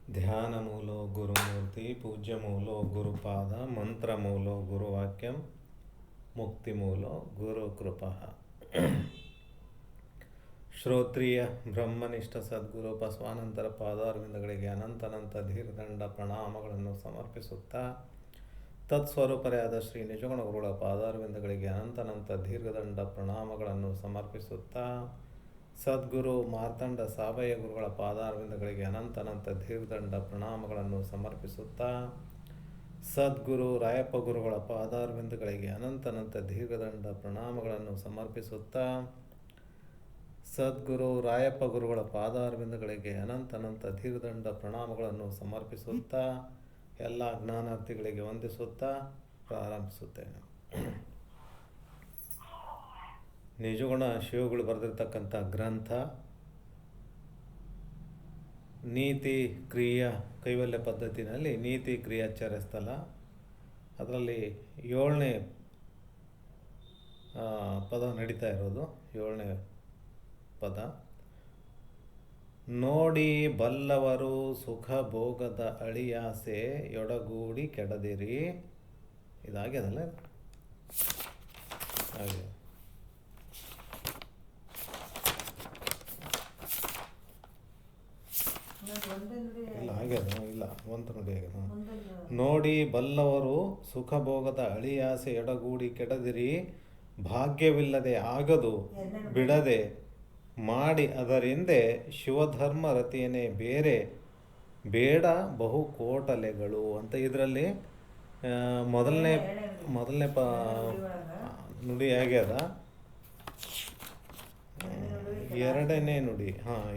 ಧ್ಯಾನ ಮೂಲೋ ಗುರುಮೂರ್ತಿ ಪೂಜ್ಯ ಮೂಲೋ ಗುರುಪಾದ ಮಂತ್ರ ಮೂಲೋ ಗುರುವಾಕ್ಯಂ ಮುಕ್ತಿ ಮೂಲೋ ಗುರು ಕೃಪಾ ಶ್ರೋತ್ರಿಯ ಬ್ರಹ್ಮನಿಷ್ಠ ಸದ್ಗುರು ಬಸವಾನಂತರ ಪಾದಾರವಿಂದಗಳಿಗೆ ಅನಂತ ಧೀರದಂಡ ಪ್ರಣಾಮಗಳನ್ನು ಸಮರ್ಪಿಸುತ್ತಾ ತತ್ಸ್ವರೂಪರೆಯಾದ ಶ್ರೀ ನಿಜಗುಣ ಗುರುಗಳ ಪಾದಾರವಿಂದಗಳಿಗೆ ಅನಂತ ದೀರ್ಘದಂಡ ಪ್ರಣಾಮಗಳನ್ನು ಸಮರ್ಪಿಸುತ್ತಾ ಸದ್ಗುರು ಮಾರ್ತಾಂಡ ಸಾಬಯ್ಯ ಗುರುಗಳ ಪಾದಾರವಿಂದಗಳಿಗೆ ಅನಂತ ದೀರ್ಘದಂಡ ಪ್ರಣಾಮಗಳನ್ನು ಸಮರ್ಪಿಸುತ್ತಾ ಸದ್ಗುರು ರಾಯಪ್ಪ ಗುರುಗಳ ಪಾದಾರವಿಂದಗಳಿಗೆ ಅನಂತ ದೀರ್ಘದಂಡ ಪ್ರಣಾಮಗಳನ್ನು ಸಮರ್ಪಿಸುತ್ತಾ ಸದ್ಗುರು ರಾಯಪ್ಪ ಗುರುಗಳ ಪಾದಾರವಿಂದಗಳಿಗೆ ಅನಂತ ದೀರ್ಘದಂಡ ಪ್ರಣಾಮಗಳನ್ನು ಸಮರ್ಪಿಸುತ್ತಾ ಎಲ್ಲ ಜ್ಞಾನಾರ್ಥಿಗಳಿಗೆ ವಂದಿಸುತ್ತಾ ಪ್ರಾರಂಭಿಸುತ್ತೇನೆ. ನಿಜಗುಣ ಶಿವಗಳು ಬರೆದಿರ್ತಕ್ಕಂಥ ಗ್ರಂಥ ನೀತಿ ಕ್ರಿಯಾ ಕೈವಲ್ಯ ಪದ್ಧತಿನಲ್ಲಿ ನೀತಿ ಕ್ರಿಯಾಚಾರ್ಯ ಸ್ಥಳ, ಅದರಲ್ಲಿ 7ನೇ ಪದ ನಡೀತಾ ಇರೋದು. 7ನೇ ಪದ, ನೋಡಿ ಬಲ್ಲವರು ಸುಖ ಭೋಗದ ಅಳಿಯಾಸೆ ಎಡಗೂಡಿ ಕೆಡದಿರಿ. ಇದಾಗ್ಯದಲ್ಲ, ಹಾಗೆ ಇಲ್ಲ ಆಗ್ಯದ, ಇಲ್ಲ ಒಂದು ನುಡಿ ಆಗ್ಯದ. ನೋಡಿ ಬಲ್ಲವರು ಸುಖ ಭೋಗದ ಅಳಿಯಾಸೆ ಎಡಗೂಡಿ ಕೆಡದಿರಿ, ಭಾಗ್ಯವಿಲ್ಲದೆ ಆಗದು ಬಿಡದೆ ಮಾಡಿ ಅದರಿಂದೆ ಶಿವಧರ್ಮ ರತಿಯೇ ಬೇರೆ ಬೇಡ ಬಹು ಕೋಟಲೆಗಳು ಅಂತ ಇದರಲ್ಲಿ ಮೊದಲನೇ ನುಡಿ ಆಗ್ಯದ. ಎರಡನೇ ನುಡಿ,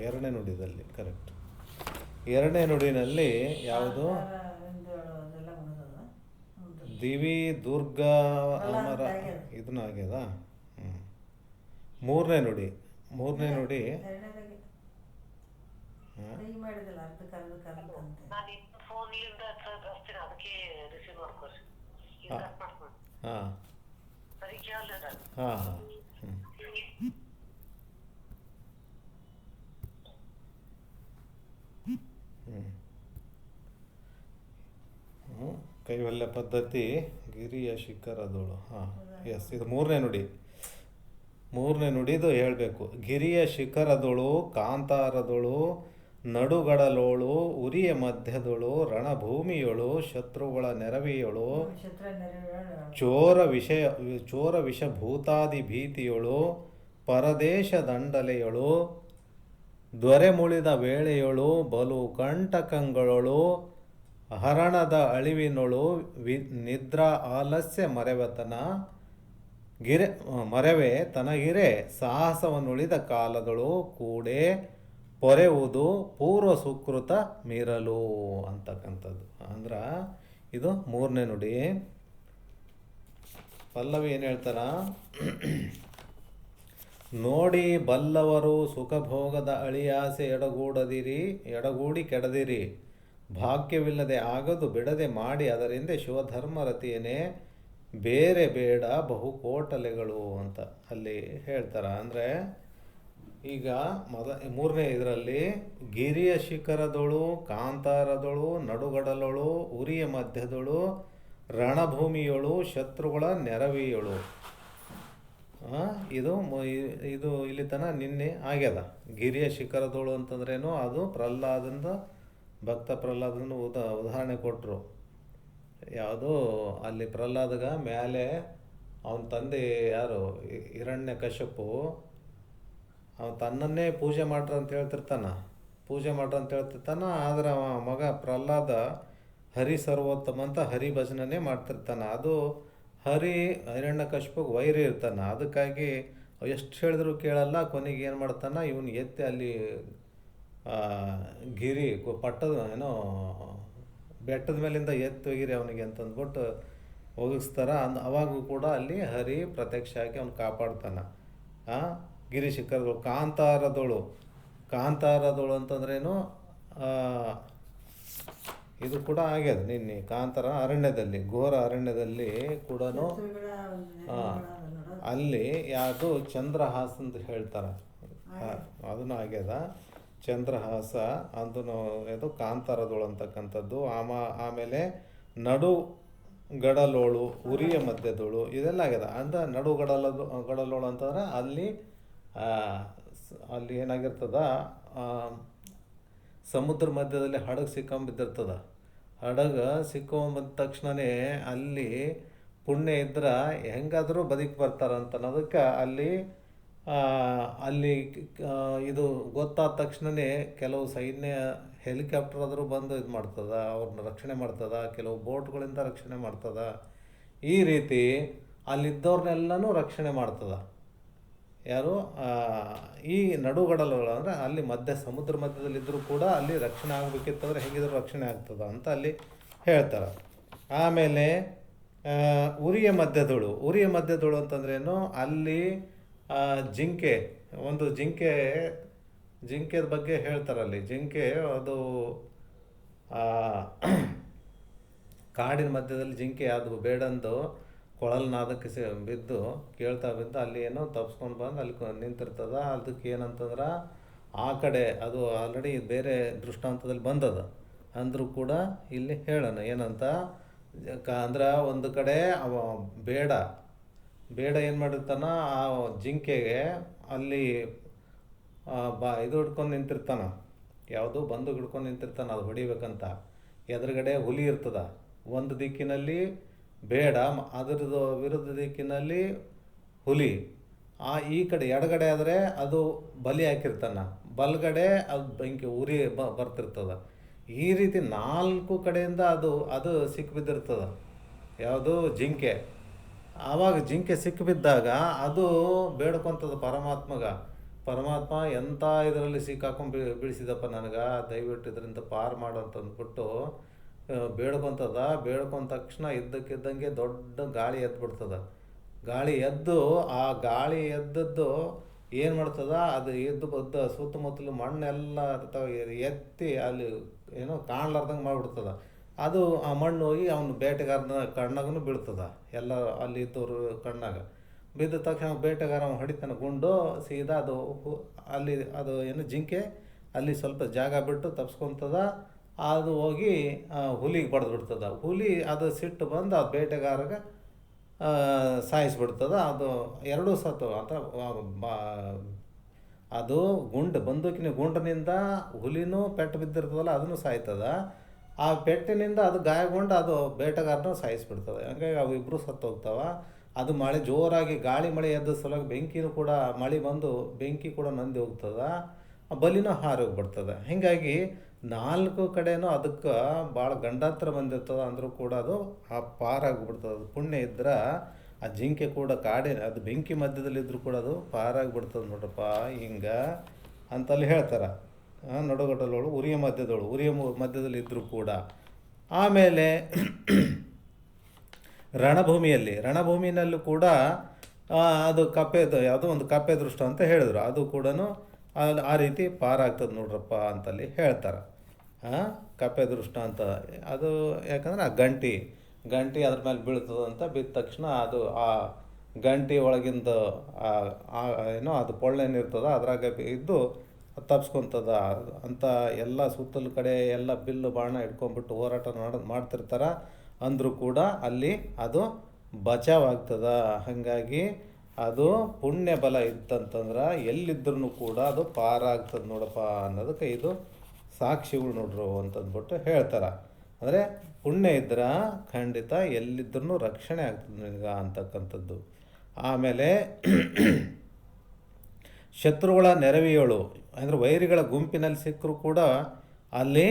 ಎರಡನೇ ನುಡಿದಲ್ಲಿ ಕರೆಕ್ಟ್. ಎರಡನೇ ನುಡಿನಲ್ಲಿ ಯಾವುದು? ದಿವಿ ದುರ್ಗ ಅಮರ, ಇದನ್ನ ಆಗ್ಯದ. ಮೂರನೇ ನುಡಿ ಕೈವಲ್ಯ ಪದ್ಧತಿ ಗಿರಿಯ ಶಿಖರದೋಳು. ಎಸ್, ಇದು ಮೂರನೇ ನುಡಿದು ಹೇಳಬೇಕು. ಗಿರಿಯ ಶಿಖರದೊಳು ಕಾಂತಾರದೊಳು ನಡುಗಡಲೋಳು ಉರಿಯ ಮಧ್ಯದೊಳು ರಣಭೂಮಿಯೊಳು ಶತ್ರುಗಳ ನೆರವಿಯೊಳು ಚೋರ ವಿಷಭೂತಾದಿ ಭೀತಿಯೊಳು ಪರದೇಶ ದಂಡಲೆಯೊಳು ದೊರೆ ಮುಳಿದ ವೇಳೆಯೊಳು ಬಲು ಕಂಟಕಂಗಳೊಳು ಹರಣದ ಅಳಿವಿನೊಳು ನಿದ್ರಾ ಆಲಸ್ಯ ಮರೆವೆ ತನಗಿರೆ ಸಾಹಸವನ್ನುಳಿದ ಕಾಲದಳು ಕೂಡೆ ಪೊರೆಯುವುದು ಪೂರ್ವ ಸುಕೃತ ಮೀರಲು ಅಂತಕ್ಕಂಥದ್ದು. ಅಂದ್ರೆ ಇದು ಮೂರನೇ ನುಡಿ. ಪಲ್ಲವಿ ಏನು ಹೇಳ್ತಾರ? ನೋಡಿ ಬಲ್ಲವರು ಸುಖಭೋಗದ ಅಳಿಯಾಸೆ ಎಡಗೂಡಿ ಕೆಡದಿರಿ, ಭಾಗ್ಯವಿಲ್ಲದೆ ಆಗದು ಬಿಡದೆ ಮಾಡಿ ಅದರಿಂದ ಶಿವಧರ್ಮ ರತಿಯೇ ಬೇರೆ ಬೇಡ ಬಹು ಕೋಟಲೆಗಳು ಅಂತ ಅಲ್ಲಿ ಹೇಳ್ತಾರೆ. ಅಂದರೆ ಈಗ ಮೂರನೇ ಇದರಲ್ಲಿ ಗಿರಿಯ ಶಿಖರದೊಳು ಕಾಂತಾರದೊಳು ನಡುಗಡಲೊಳು ಉರಿಯ ಮಧ್ಯದೊಳು ರಣಭೂಮಿಯೊಳು ಶತ್ರುಗಳ ನೆರವಿಯೊಳು, ಇದು ಇಲ್ಲಿ ತನ ನಿನ್ನೆ ಆಗ್ಯದ. ಗಿರಿಯ ಶಿಖರದೋಳು ಅಂತಂದ್ರೇನು? ಅದು ಭಕ್ತ ಪ್ರಹ್ಲಾದನ ಉದಾಹರಣೆ ಕೊಟ್ಟರು. ಯಾವುದು ಅಲ್ಲಿ ಪ್ರಹ್ಲಾದಗ ಮೇಲೆ ಅವನ ತಂದೆ ಯಾರು ಹಿರಣ್ಯಕಶಿಪು ಅವನು ತನ್ನನ್ನೇ ಪೂಜೆ ಮಾಡ್ರ ಅಂತ ಹೇಳ್ತಿರ್ತಾನ. ಆದರೆ ಮಗ ಪ್ರಹ್ಲಾದ ಹರಿ ಸರ್ವೋತ್ತಮ ಅಂತ ಹರಿ ಭಜನೆ ಮಾಡ್ತಿರ್ತಾನೆ. ಅದು ಹಿರಣ್ಯಕಶಿಪಿಗೆ ವೈರಿ ಇರ್ತಾನೆ. ಅದಕ್ಕಾಗಿ ಎಷ್ಟು ಹೇಳಿದ್ರು ಕೇಳಲ್ಲ. ಕೊನೆಗೆ ಏನು ಮಾಡ್ತಾನೆ, ಇವನು ಎತ್ತಿ ಅಲ್ಲಿ ಗಿರಿ ಬೆಟ್ಟದ ಮೇಲಿಂದ ಎತ್ತಿ ಒಗಿರಿ ಅವನಿಗೆ ಅಂತಂದ್ಬಿಟ್ಟು ಒಗಿಸ್ತಾರ. ಅವಾಗೂ ಕೂಡ ಅಲ್ಲಿ ಹರಿ ಪ್ರತ್ಯಕ್ಷ ಆಗಿ ಅವ್ನು ಕಾಪಾಡ್ತಾನೆ. ಗಿರಿ ಶಿಖರದೊಳು ಕಾಂತಾರದೊಳು ಅಂತಂದ್ರೇನು? ಇದು ಕೂಡ ಆಗ್ಯದ ನಿನ್ನೆ. ಕಾಂತಾರ ಅರಣ್ಯದಲ್ಲಿ, ಘೋರ ಅರಣ್ಯದಲ್ಲಿ ಕೂಡ ಅಲ್ಲಿ ಯಾವುದು ಚಂದ್ರಹಾಸ ಅಂತ ಹೇಳ್ತಾರೆ, ಅದನ್ನು ಆಗ್ಯದ. ಚಂದ್ರಹಾಸ ಅದನ್ನು ಇದು ಕಾಂತಾರದೋಳು ಅಂತಕ್ಕಂಥದ್ದು. ಆಮೇಲೆ ನಡು ಗಡಲೋಳು, ಉರಿಯ ಮಧ್ಯದೋಳು, ಇದೆಲ್ಲ ಆಗ್ಯದ. ಅಂದ್ರೆ ಗಡಲೋಳು ಅಂತಂದ್ರೆ ಅಲ್ಲಿ ಆ, ಅಲ್ಲಿ ಏನಾಗಿರ್ತದ, ಆ, ಸಮುದ್ರ ಮಧ್ಯದಲ್ಲಿ ಹಡಗು ಸಿಕ್ಕೊಂಬಿದ್ದಿರ್ತದ. ಹಡಗು ಸಿಕ್ಕೊಂಬಂದ ತಕ್ಷಣವೇ ಅಲ್ಲಿ ಪುಣ್ಯ ಇದ್ರೆ ಹೆಂಗಾದರೂ ಬದುಕಿ ಬರ್ತಾರಂತ ಅನ್ನೋದಕ್ಕೆ ಅಲ್ಲಿ ಆ, ಅಲ್ಲಿ ಇದು ಗೊತ್ತಾದ ತಕ್ಷಣವೇ ಕೆಲವು ಸೈನ್ಯ ಹೆಲಿಕಾಪ್ಟರ್ ಆದರೂ ಬಂದು ಇದು ಮಾಡ್ತದ, ಅವ್ರನ್ನ ರಕ್ಷಣೆ ಮಾಡ್ತದ, ಕೆಲವು ಬೋಟ್ಗಳಿಂದ ರಕ್ಷಣೆ ಮಾಡ್ತದ. ಈ ರೀತಿ ಅಲ್ಲಿದ್ದವ್ರನ್ನೆಲ್ಲನೂ ರಕ್ಷಣೆ ಮಾಡ್ತದ. ಯಾರು ಈ ನಡುಗಡಲುಗಳು ಅಂದರೆ ಅಲ್ಲಿ ಸಮುದ್ರ ಮಧ್ಯದಲ್ಲಿದ್ದರೂ ಕೂಡ ಅಲ್ಲಿ ರಕ್ಷಣೆ ಆಗಬೇಕಿತ್ತಂದ್ರೆ ಹೇಗಿದ್ರೂ ರಕ್ಷಣೆ ಆಗ್ತದ ಅಂತ ಅಲ್ಲಿ ಹೇಳ್ತಾರೆ. ಆಮೇಲೆ ಉರಿಯ ಮಧ್ಯದೋಳು ಅಂತಂದ್ರೇನು, ಅಲ್ಲಿ ಜಿಂಕೆ, ಒಂದು ಜಿಂಕೆ ಬಗ್ಗೆ ಹೇಳ್ತಾರಲ್ಲಿ. ಜಿಂಕೆ ಅದು ಕಾಡಿನ ಮಧ್ಯದಲ್ಲಿ ಜಿಂಕೆ ಅದು ಬೇಡಂದು ಕೊಳಲ್ ನಾದಕ್ಕೆ ಬಿದ್ದು ಬಿದ್ದು ಅಲ್ಲಿ ಏನೋ ತಪ್ಸ್ಕೊಂಡು ಬಂದು ಅಲ್ಲಿ ನಿಂತಿರ್ತದ. ಅದಕ್ಕೆ ಏನಂತಂದ್ರೆ ಆ ಕಡೆ ಅದು ಆಲ್ರೆಡಿ ಬೇರೆ ದೃಷ್ಟಾಂತದಲ್ಲಿ ಬಂದದ ಅಂದರೂ ಕೂಡ ಇಲ್ಲಿ ಹೇಳೋಣ ಏನಂತ. ಅಂದ್ರೆ ಒಂದು ಕಡೆ ಅವ ಬೇಡ ಏನು ಮಾಡಿರ್ತಾನ, ಆ ಜಿಂಕೆಗೆ ಅಲ್ಲಿ ಇದು ಹಿಡ್ಕೊಂಡು ನಿಂತಿರ್ತಾನ, ಯಾವುದು ಬಂದು ಹಿಡ್ಕೊಂಡು ನಿಂತಿರ್ತಾನೆ ಅದು ಹೊಡಿಬೇಕಂತ. ಎದುರುಗಡೆ ಹುಲಿ ಇರ್ತದ, ಒಂದು ದಿಕ್ಕಿನಲ್ಲಿ ಅದರದ್ದು ವಿರುದ್ಧ ದಿಕ್ಕಿನಲ್ಲಿ ಹುಲಿ. ಈ ಕಡೆ ಎಡಗಡೆ ಆದರೆ ಅದು ಬಲಿ ಹಾಕಿರ್ತಾನ, ಬಲಗಡೆ ಅದು ಬೆಂಕಿ ಉರಿ ಬರ್ತಿರ್ತದ. ಈ ರೀತಿ 4 ಕಡೆಯಿಂದ ಅದು ಸಿಕ್ಕಿಬಿದ್ದಿರ್ತದ, ಯಾವುದು ಜಿಂಕೆ. ಆವಾಗ ಜಿಂಕೆ ಸಿಕ್ಕಿಬಿದ್ದಾಗ ಅದು ಬೇಡ್ಕೊತದ ಪರಮಾತ್ಮ ಎಂಥ ಇದರಲ್ಲಿ ಸಿಕ್ಕಾಕೊಂಡು ಬೀಳಿಸಿದಪ್ಪ ನನಗೆ, ದಯವಿಟ್ಟು ಇದರಿಂದ ಪಾರು ಮಾಡು ಅಂತ ಅಂದ್ಬಿಟ್ಟು ಬೇಡ್ಕೊಂಡ ತಕ್ಷಣ ಇದ್ದಕ್ಕಿದ್ದಂಗೆ ದೊಡ್ಡ ಗಾಳಿ ಎದ್ಬಿಡ್ತದ. ಆ ಗಾಳಿ ಎದ್ದದ್ದು ಏನು ಮಾಡ್ತದ, ಅದು ಎದ್ದು ಬದ್ದ ಸುತ್ತಮುತ್ತಲು ಮಣ್ಣೆಲ್ಲ ಎತ್ತಿ ಅಲ್ಲಿ ಏನೋ ಕಾಣ್ಲಾರ್ದಂಗೆ ಮಾಡಿಬಿಡ್ತದ. ಅದು ಆ ಮಣ್ಣು ಹೋಗಿ ಅವನು ಬೇಟೆಗಾರನ ಕಣ್ಣಾಗೂ ಬೀಳ್ತದ, ಎಲ್ಲ ಅಲ್ಲಿ ಇದ್ದವರು ಕಣ್ಣಾಗ ಬಿದ್ದ ತಕ್ಷಣ ಬೇಟೆಗಾರ ಹೊಡಿತಾನೆ ಗುಂಡು ಸೀದಾ ಅಲ್ಲಿ ಏನು ಜಿಂಕೆ ಅಲ್ಲಿ ಸ್ವಲ್ಪ ಜಾಗ ಬಿಟ್ಟು ತಪ್ಸ್ಕೊತದ. ಅದು ಹೋಗಿ ಹುಲಿಗೆ ಬಡ್ದು ಹುಲಿ ಅದು ಸಿಟ್ಟು ಬಂದು ಆ ಬೇಟೆಗಾರಗೆ ಸಾಯಿಸ್ಬಿಡ್ತದ. ಅದು ಎರಡೂ ಸತ್ತು ಅಂತ ಅದು ಬಂದೂಕಿನ ಗುಂಡಿನಿಂದ ಹುಲಿನೂ ಪೆಟ್ಟು ಬಿದ್ದಿರ್ತದಲ್ಲ ಅದನ್ನು ಸಾಯ್ತದ. ಆ ಪೆಟ್ಟಿನಿಂದ ಅದು ಗಾಯಗೊಂಡು ಅದು ಬೇಟೆಗಾರನ ಸಾಯಿಸ್ಬಿಡ್ತದೆ. ಹಂಗಾಗಿ ಅವು ಇಬ್ಬರು ಸತ್ತು ಹೋಗ್ತಾವ. ಅದು ಮಳೆ ಜೋರಾಗಿ ಮಳೆ ಎದ್ದ ಸಲುವಾಗಿ ಬೆಂಕಿನೂ ಕೂಡ ಮಳೆ ಬಂದು ಬೆಂಕಿ ಕೂಡ ನಂದಿ ಹೋಗ್ತದ, ಬಲಿನೂ ಹಾರಿ ಹೋಗ್ಬಿಡ್ತದೆ. ಹೀಗಾಗಿ 4 ಕಡೆನೂ ಅದಕ್ಕೆ ಭಾಳ ಗಂಡಾಂತರ ಬಂದಿರ್ತದೆ. ಅಂದರೂ ಕೂಡ ಅದು ಪಾರಾಗಿಬಿಡ್ತದೆ. ಅದು ಪುಣ್ಯ ಇದ್ರೆ ಆ ಜಿಂಕೆ ಕೂಡ ಅದು ಬೆಂಕಿ ಮಧ್ಯದಲ್ಲಿದ್ದರೂ ಕೂಡ ಅದು ಪಾರಾಗಿಬಿಡ್ತದೆ ನೋಡ್ರಪ್ಪ ಹಿಂಗೆ ಅಂತಲ್ಲಿ ಹೇಳ್ತಾರೆ. ನಡುಗಡಲೋಳು ಉರಿಯ ಮಧ್ಯದಲ್ಲಿದ್ದರೂ ಕೂಡ. ಆಮೇಲೆ ರಣಭೂಮಿನಲ್ಲೂ ಕೂಡ ಅದು ಯಾವುದೋ ಒಂದು ಕಪ್ಪೆ ದೃಷ್ಟ ಅಂತ ಹೇಳಿದ್ರು. ಅದು ಕೂಡ ಆ ರೀತಿ ಪಾರಾಗ್ತದೆ ನೋಡ್ರಪ್ಪ ಅಂತಲ್ಲಿ ಹೇಳ್ತಾರೆ. ಕಪ್ಪೆ ದೃಷ್ಟ ಅಂತ ಅದು ಯಾಕಂದ್ರೆ ಆ ಗಂಟಿ ಅದ್ರ ಮೇಲೆ ಬೀಳ್ತದಂತ. ಬಿದ್ದ ತಕ್ಷಣ ಅದು ಆ ಗಂಟಿ ಒಳಗಿಂದ ಏನೋ ಅದು ಪೊಳ್ಳೆನಿರ್ತದ, ಅದ್ರಾಗ ಇದ್ದು ತಪ್ಸ್ಕೊತದ ಅಂತ. ಎಲ್ಲ ಸುತ್ತಲ ಕಡೆ ಎಲ್ಲ ಬಿಲ್ಲು ಬಾಣ ಇಟ್ಕೊಂಡ್ಬಿಟ್ಟು ಹೋರಾಟ ಮಾಡ್ತಿರ್ತಾರೆ. ಅಂದರೂ ಕೂಡ ಅಲ್ಲಿ ಅದು ಬಚಾವಾಗ್ತದ. ಹಾಗಾಗಿ ಅದು ಪುಣ್ಯ ಬಲ ಇತ್ತಂತಂದ್ರೆ ಎಲ್ಲಿದ್ರೂ ಕೂಡ ಅದು ಪಾರಾಗ್ತದೆ ನೋಡಪ್ಪ ಅನ್ನೋದಕ್ಕೆ ಇದು ಸಾಕ್ಷಿಗಳು ನೋಡ್ರು ಅಂತಂದ್ಬಿಟ್ಟು ಹೇಳ್ತಾರೆ. ಅಂದರೆ ಪುಣ್ಯ ಇದ್ರೆ ಖಂಡಿತ ಎಲ್ಲಿದ್ರೂ ರಕ್ಷಣೆ ಆಗ್ತದೆ ನಿನಗೆ ಅಂತಕ್ಕಂಥದ್ದು. ಆಮೇಲೆ ಶತ್ರುಗಳ ನೆರವಿಯೋಳು ಅಂದರೆ ವೈರಿಗಳ ಗುಂಪಿನಲ್ಲಿ ಸಿಕ್ಕರೂ ಕೂಡ ಅಲ್ಲಿ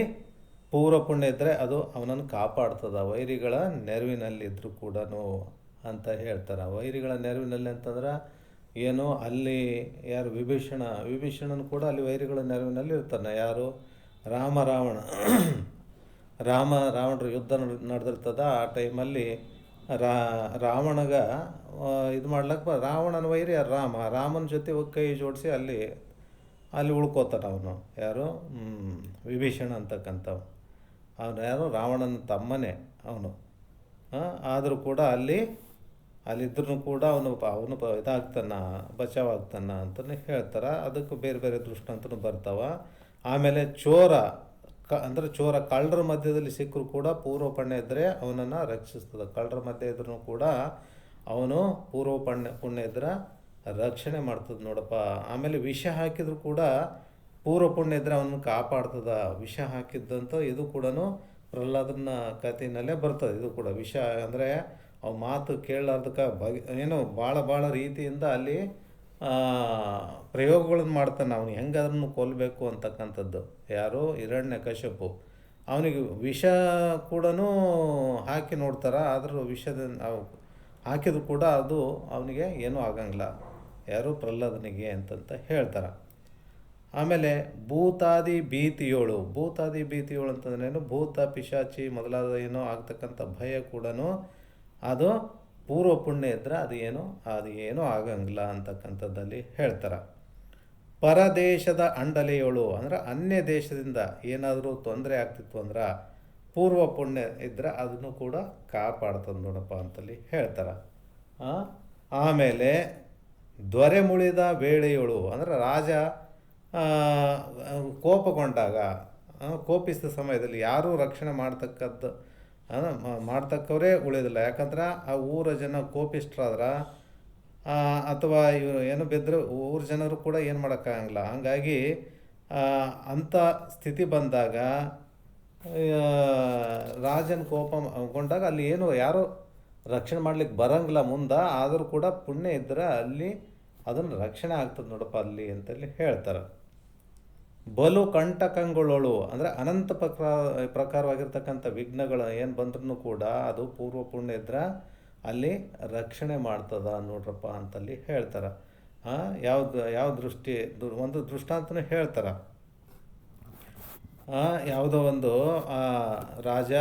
ಪೂರ್ವ ಪುಣ್ಯ ಇದ್ದರೆ ಅದು ಅವನನ್ನು ಕಾಪಾಡ್ತದೆ. ವೈರಿಗಳ ನೆರವಿನಲ್ಲಿದ್ದರೂ ಕೂಡ ಅಂತ ಹೇಳ್ತಾರೆ. ವೈರಿಗಳ ನೆರವಿನಲ್ಲಿ ಅಂತಂದ್ರೆ ಏನು, ಅಲ್ಲಿ ಯಾರು ವಿಭೀಷಣನು ಕೂಡ ಅಲ್ಲಿ ವೈರಿಗಳ ನೆರವಿನಲ್ಲಿ ಇರ್ತಾನೆ. ಯಾರು ರಾವಣರ ಯುದ್ಧ ನಡೆದಿರ್ತದ. ಆ ಟೈಮಲ್ಲಿ ರಾವಣಗ ಇದು ಮಾಡ್ಲಿಕ್ಕೆ ರಾವಣನ ವೈರಿ ರಾಮನ ಜೊತೆ ಕೈ ಜೋಡಿಸಿ ಅಲ್ಲಿ ಉಳ್ಕೋತಾನೆ ಅವನು. ಯಾರು ವಿಭೀಷಣ ಅಂತಕ್ಕಂಥವು. ಅವನು ಯಾರು ರಾವಣನ ತಮ್ಮನೇ ಅವನು. ಆದರೂ ಕೂಡ ಅಲ್ಲಿದ್ರೂ ಕೂಡ ಅವನು ಇದಾಗ್ತಾನ, ಬಚಾವಾಗ್ತಾನ ಅಂತಲೇ ಹೇಳ್ತಾರೆ. ಅದಕ್ಕೂ ಬೇರೆ ಬೇರೆ ದೃಷ್ಟಾಂತನೂ ಬರ್ತಾವ. ಆಮೇಲೆ ಚೋರ ಅಂದರೆ ಚೋರ ಕಳ್ಳರ ಮಧ್ಯದಲ್ಲಿ ಸಿಕ್ಕರೂ ಕೂಡ ಪೂರ್ವ ಪುಣ್ಯ ಇದ್ದರೆ ಅವನನ್ನು ರಕ್ಷಿಸ್ತದೆ. ಕಳ್ಳರ ಮಧ್ಯೆ ಇದ್ರೂ ಕೂಡ ಅವನು ಪೂರ್ವ ಪುಣ್ಯ ಇದ್ದರೆ ರಕ್ಷಣೆ ಮಾಡ್ತದೆ ನೋಡಪ್ಪ. ಆಮೇಲೆ ವಿಷ ಹಾಕಿದ್ರು ಕೂಡ ಪೂರ್ವ ಪುಣ್ಯ ಇದ್ದರೆ ಅವನನ್ನು ಕಾಪಾಡ್ತದ. ವಿಷ ಹಾಕಿದ್ದಂಥ ಇದು ಕೂಡ ಪ್ರಹ್ಲಾದನ ಕಥೆಯಲ್ಲೇ ಬರ್ತದೆ. ಇದು ಕೂಡ ವಿಷ ಅಂದರೆ ಅವ ಮಾತು ಕೇಳಲಾರ್ದಕ್ಕೆ ಏನೋ ಭಾಳ ರೀತಿಯಿಂದ ಅಲ್ಲಿ ಪ್ರಯೋಗಗಳನ್ನು ಮಾಡ್ತಾನೆ. ಅವನು ಹೆಂಗೆ ಅದನ್ನು ಕೊಲ್ಲಬೇಕು ಅಂತಕ್ಕಂಥದ್ದು. ಯಾರು ಹಿರಣ್ಯಕಶಿಪು, ಅವನಿಗೆ ವಿಷ ಕೂಡ ಹಾಕಿ ನೋಡ್ತಾರೆ. ಆದರೂ ವಿಷದ ಹಾಕಿದ್ರು ಕೂಡ ಅದು ಅವನಿಗೆ ಏನೂ ಆಗಂಗಿಲ್ಲ. ಯಾರು ಪ್ರಹ್ಲಾದನಿಗೆ ಅಂತಂತ ಹೇಳ್ತಾರೆ. ಆಮೇಲೆ ಭೂತಾದಿ ಭೀತಿಯೋಳು ಅಂತಂದ್ರೇನು, ಭೂತ ಪಿಶಾಚಿ ಮೊದಲಾದ ಏನೋ ಆಗ್ತಕ್ಕಂಥ ಭಯ ಕೂಡ ಅದು ಪೂರ್ವ ಪುಣ್ಯ ಇದ್ದರೆ ಅದು ಏನೂ ಆಗಂಗಿಲ್ಲ ಅಂತಕ್ಕಂಥದ್ದಲ್ಲಿ ಹೇಳ್ತಾರೆ. ಪರದೇಶದ ಅಂಡಲೆಯೋಳು ಅಂದರೆ ಅನ್ಯ ದೇಶದಿಂದ ಏನಾದರೂ ತೊಂದರೆ ಆಗ್ತಿತ್ತು ಅಂದ್ರೆ ಪೂರ್ವ ಪುಣ್ಯ ಇದ್ದರೆ ಅದನ್ನು ಕೂಡ ಕಾಪಾಡ್ತದೆ ನೋಡಪ್ಪ ಅಂತಲ್ಲಿ ಹೇಳ್ತಾರೆ. ಆಮೇಲೆ ದೊರೆ ಮುಳಿದ ವೇಳೆಯೋಳು ಅಂದರೆ ರಾಜ ಕೋಪಗೊಂಡಾಗ, ಕೋಪಿಸಿದ ಸಮಯದಲ್ಲಿ ಯಾರೂ ರಕ್ಷಣೆ ಮಾಡ್ತಕ್ಕವರೇ ಉಳಿಯೋದಿಲ್ಲ. ಯಾಕಂದ್ರೆ ಆ ಊರ ಜನ ಕೋಪಿಷ್ಟ್ರಾದ್ರೆ ಅಥವಾ ಏನು ಬಿದ್ದರೆ ಊರ ಜನರು ಕೂಡ ಏನು ಮಾಡೋಕ್ಕಾಗಂಗಿಲ್ಲ. ಹಂಗಾಗಿ ಅಂಥ ಸ್ಥಿತಿ ಬಂದಾಗ ರಾಜನ ಕೋಪಗೊಂಡಾಗ ಅಲ್ಲಿ ಯಾರು ರಕ್ಷಣೆ ಮಾಡ್ಲಿಕ್ಕೆ ಬರಂಗಿಲ್ಲ ಮುಂದೆ. ಆದರೂ ಕೂಡ ಪುಣ್ಯ ಇದ್ದರೆ ಅಲ್ಲಿ ಅದನ್ನು ರಕ್ಷಣೆ ಆಗ್ತದೆ ನೋಡಪ್ಪ ಅಲ್ಲಿ ಅಂತಲ್ಲಿ ಹೇಳ್ತಾರೆ. ಬಲು ಕಂಟಕಂಗಳೋಳು ಅಂದರೆ ಅನಂತ ಪ್ರಕಾರವಾಗಿರ್ತಕ್ಕಂಥ ವಿಘ್ನಗಳು ಏನು ಬಂದ್ರೂ ಕೂಡ ಅದು ಪೂರ್ವ ಪುಣ್ಯ ಇದ್ರೆ ಅಲ್ಲಿ ರಕ್ಷಣೆ ಮಾಡ್ತದ ನೋಡ್ರಪ್ಪ ಅಂತಲ್ಲಿ ಹೇಳ್ತಾರೆ. ಯಾವ ಒಂದು ದೃಷ್ಟಾಂತನೂ ಹೇಳ್ತಾರೆ. ಯಾವುದೋ ಒಂದು ರಾಜ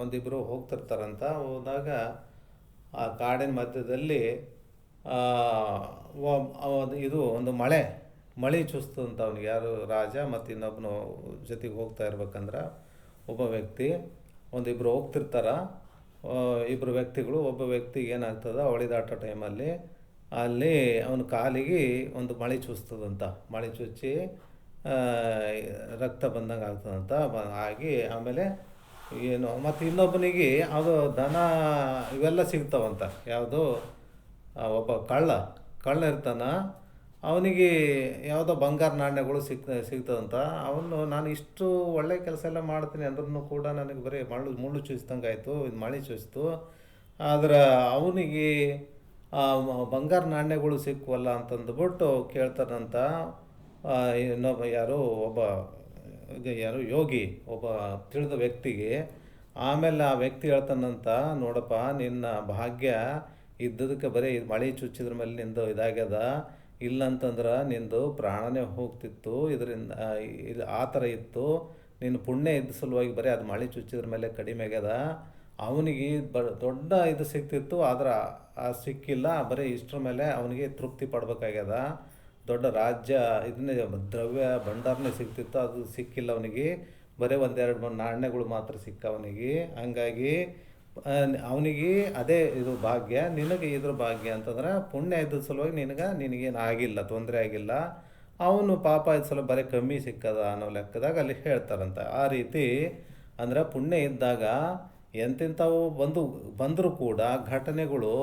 ಒಂದಿಬ್ಬರು ಹೋಗ್ತಿರ್ತಾರಂತ. ಹೋದಾಗ ಆ ಕಾಡಿನ ಮಧ್ಯದಲ್ಲಿ ಇದು ಒಂದು ಮಳೆ ಚುಸ್ತಂತ ಅವನಿಗೆ. ಯಾರು ರಾಜ ಮತ್ತು ಇನ್ನೊಬ್ಬನು ಜೊತೆಗೆ ಹೋಗ್ತಾ ಇರ್ಬೇಕಂದ್ರೆ ಒಬ್ಬ ವ್ಯಕ್ತಿ ಒಂದಿಬ್ಬರು ಹೋಗ್ತಿರ್ತಾರೆ. ಇಬ್ಬರು ವ್ಯಕ್ತಿಗಳು, ಒಬ್ಬ ವ್ಯಕ್ತಿಗೆ ಏನಾಗ್ತದೆ ಹೊಳಿದಾಟ ಟೈಮಲ್ಲಿ ಅಲ್ಲಿ ಅವನ ಕಾಲಿಗೆ ಒಂದು ಮಳೆ ಚುಸ್ತದಂತ. ಮಳೆ ಚುಚ್ಚಿ ರಕ್ತ ಬಂದಂಗೆ ಆಗ್ತದಂತ ಆಗಿ ಆಮೇಲೆ ಮತ್ತು ಇನ್ನೊಬ್ಬನಿಗೆ ಅದು ದನ ಇವೆಲ್ಲ ಸಿಗ್ತಾವಂತ. ಯಾವುದು ಒಬ್ಬ ಕಳ್ಳ ಇರ್ತಾನ, ಅವನಿಗೆ ಯಾವುದೋ ಬಂಗಾರ ನಾಣ್ಯಗಳು ಸಿಗ್ತದಂತ. ಅವನು ನಾನು ಇಷ್ಟು ಒಳ್ಳೆ ಕೆಲಸ ಎಲ್ಲ ಮಾಡ್ತೀನಿ ಅಂದ್ರೂ ಕೂಡ ನನಗೆ ಬರೀ ಮುಳ್ಳು ಚುಚ್ಚಿದಂಗೆ ಆಯಿತು, ಇದು ಮಳೆ ಚುಚ್ಚಿತು. ಆದ್ರೆ ಅವನಿಗೆ ಬಂಗಾರ ನಾಣ್ಯಗಳು ಸಿಕ್ಕುವಲ್ಲ ಅಂತಂದುಬಿಟ್ಟು ಕೇಳ್ತಾನಂತ ಇನ್ನೊಬ್ಬ ಯೋಗಿ, ಒಬ್ಬ ತಿಳಿದ ವ್ಯಕ್ತಿಗೆ. ಆಮೇಲೆ ಆ ವ್ಯಕ್ತಿ ಹೇಳ್ತಾನಂತ, ನೋಡಪ್ಪ ನಿನ್ನ ಭಾಗ್ಯ ಇದ್ದದಕ್ಕೆ ಬರೀ ಮಳೆ ಚುಚ್ಚಿದ್ರ ಮೇಲೆ ನಿಂದು ಇದಾಗ್ಯದ, ಇಲ್ಲಂತಂದ್ರೆ ನಿಂದು ಪ್ರಾಣನೇ ಹೋಗ್ತಿತ್ತು. ಇದರಿಂದ ಇದು ಆ ಥರ ಇತ್ತು. ನಿನ್ನ ಪುಣ್ಯ ಇದ್ದ ಸಲುವಾಗಿ ಬರೀ ಅದು ಮಳೆ ಚುಚ್ಚಿದ್ರ ಮೇಲೆ ಕಡಿಮೆ ಆಗ್ಯದ. ಅವನಿಗೆ ದೊಡ್ಡ ಇದು ಸಿಗ್ತಿತ್ತು, ಆದ್ರೆ ಸಿಕ್ಕಿಲ್ಲ. ಬರೀ ಇಷ್ಟರ ಮೇಲೆ ಅವನಿಗೆ ತೃಪ್ತಿ ಪಡ್ಬೇಕಾಗ್ಯದ. ದೊಡ್ಡ ರಾಜ್ಯ ಇದನ್ನೇ ದ್ರವ್ಯ ಭಂಡಾರನೇ ಸಿಗ್ತಿತ್ತು, ಅದು ಸಿಕ್ಕಿಲ್ಲ ಅವನಿಗೆ. ಬರೀ ಒಂದೆರಡು ನಾಣ್ಯಗಳು ಮಾತ್ರ ಸಿಕ್ಕ ಅವನಿಗೆ. ಹಂಗಾಗಿ ಅವನಿಗೆ ಅದೇ ಇದು ಭಾಗ್ಯ, ನಿನಗೆ ಇದ್ರ ಭಾಗ್ಯ ಅಂತಂದ್ರೆ ಪುಣ್ಯ ಇದ್ದ ಸಲುವಾಗಿ ನಿನಗೇನು ಆಗಿಲ್ಲ, ತೊಂದರೆ ಆಗಿಲ್ಲ. ಅವನು ಪಾಪ ಇದ್ದ ಸಲ ಬರೀ ಕಮ್ಮಿ ಸಿಕ್ಕದ ಅನ್ನೋ ಲೆಕ್ಕದಾಗ ಅಲ್ಲಿ ಹೇಳ್ತಾರಂತ. ಆ ರೀತಿ ಅಂದರೆ ಪುಣ್ಯ ಇದ್ದಾಗ ಎಂತೆಂಥವು ಬಂದರೂ ಕೂಡ ಘಟನೆಗಳು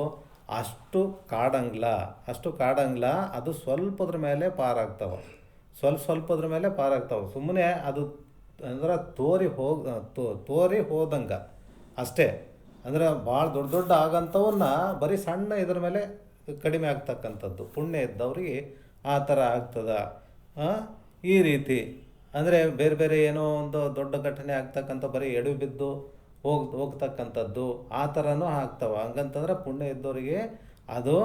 ಅಷ್ಟು ಕಾಡಂಗಿಲ್ಲ. ಅದು ಸ್ವಲ್ಪದ್ರ ಮೇಲೆ ಪಾರಾಗ್ತವೆ, ಸ್ವಲ್ಪದ್ರ ಮೇಲೆ ಪಾರಾಗ್ತವೆ. ಸುಮ್ಮನೆ ಅದು ಅಂದ್ರೆ ತೋರಿ ಹೋದಂಗೆ ಅಷ್ಟೇ. ಅಂದ್ರೆ ಭಾಳ ದೊಡ್ಡ ಆಗಂಥವನ್ನ ಬರೀ ಸಣ್ಣ ಇದ್ರ ಮೇಲೆ ಕಡಿಮೆ ಆಗ್ತಕ್ಕಂಥದ್ದು. ಪುಣ್ಯ ಇದ್ದವ್ರಿಗೆ ಆ ಥರ ಆಗ್ತದ. ಈ ರೀತಿ ಅಂದರೆ ಬೇರೆ ಏನೋ ಒಂದು ದೊಡ್ಡ ಘಟನೆ ಆಗ್ತಕ್ಕಂಥ ಬರೀ ಎಡು ಬಿದ್ದು ಹೋಗ್ತಕ್ಕಂಥದ್ದು ಆ ಥರನೂ ಆಗ್ತವೆ. ಹಂಗಂತಂದ್ರೆ ಪುಣ್ಯ ಇದ್ದವರಿಗೆ ಅದು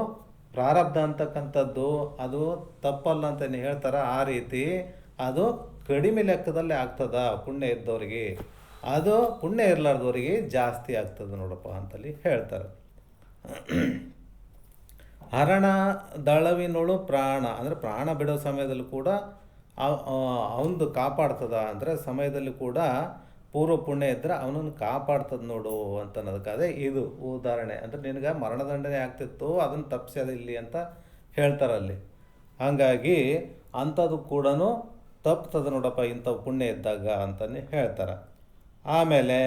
ಪ್ರಾರಬ್ಧ ಅಂತಕ್ಕಂಥದ್ದು ಅದು ತಪ್ಪಲ್ಲ ಅಂತಲೇ ಹೇಳ್ತಾರೆ. ಆ ರೀತಿ ಅದು ಕಡಿಮೆ ಲೆಕ್ಕದಲ್ಲಿ ಆಗ್ತದ ಪುಣ್ಯ ಇದ್ದವರಿಗೆ. ಅದು ಪುಣ್ಯ ಇರಲಾರ್ದವರಿಗೆ ಜಾಸ್ತಿ ಆಗ್ತದೆ ನೋಡಪ್ಪ ಅಂತಲ್ಲಿ ಹೇಳ್ತಾರೆ. ಹರಣ ದಳವಿನೊಳು ಪ್ರಾಣ ಅಂದರೆ ಪ್ರಾಣ ಬಿಡೋ ಸಮಯದಲ್ಲಿ ಕೂಡ ಅವನದು ಕಾಪಾಡ್ತದ. ಅಂದರೆ ಸಮಯದಲ್ಲಿ ಕೂಡ ಪೂರ್ವ ಪುಣ್ಯ ಇದ್ದರೆ ಅವನನ್ನು ಕಾಪಾಡ್ತದೆ ನೋಡು ಅಂತ ಅನ್ನೋದಕ್ಕೆ ಅದೇ ಇದು ಉದಾಹರಣೆ. ಅಂದರೆ ನಿನಗೆ ಮರಣದಂಡನೆ ಆಗ್ತಿತ್ತು, ಅದನ್ನು ತಪ್ಪಿಸೋದು ಇಲ್ಲಿ ಅಂತ ಹೇಳ್ತಾರಲ್ಲಿ. ಹಾಗಾಗಿ ಅಂಥದ್ದು ಕೂಡ ತಪ್ತದ ನೋಡಪ್ಪ ಇಂಥವು ಪುಣ್ಯ ಇದ್ದಾಗ ಅಂತಲೇ ಹೇಳ್ತಾರೆ. ಆಮೇಲೆ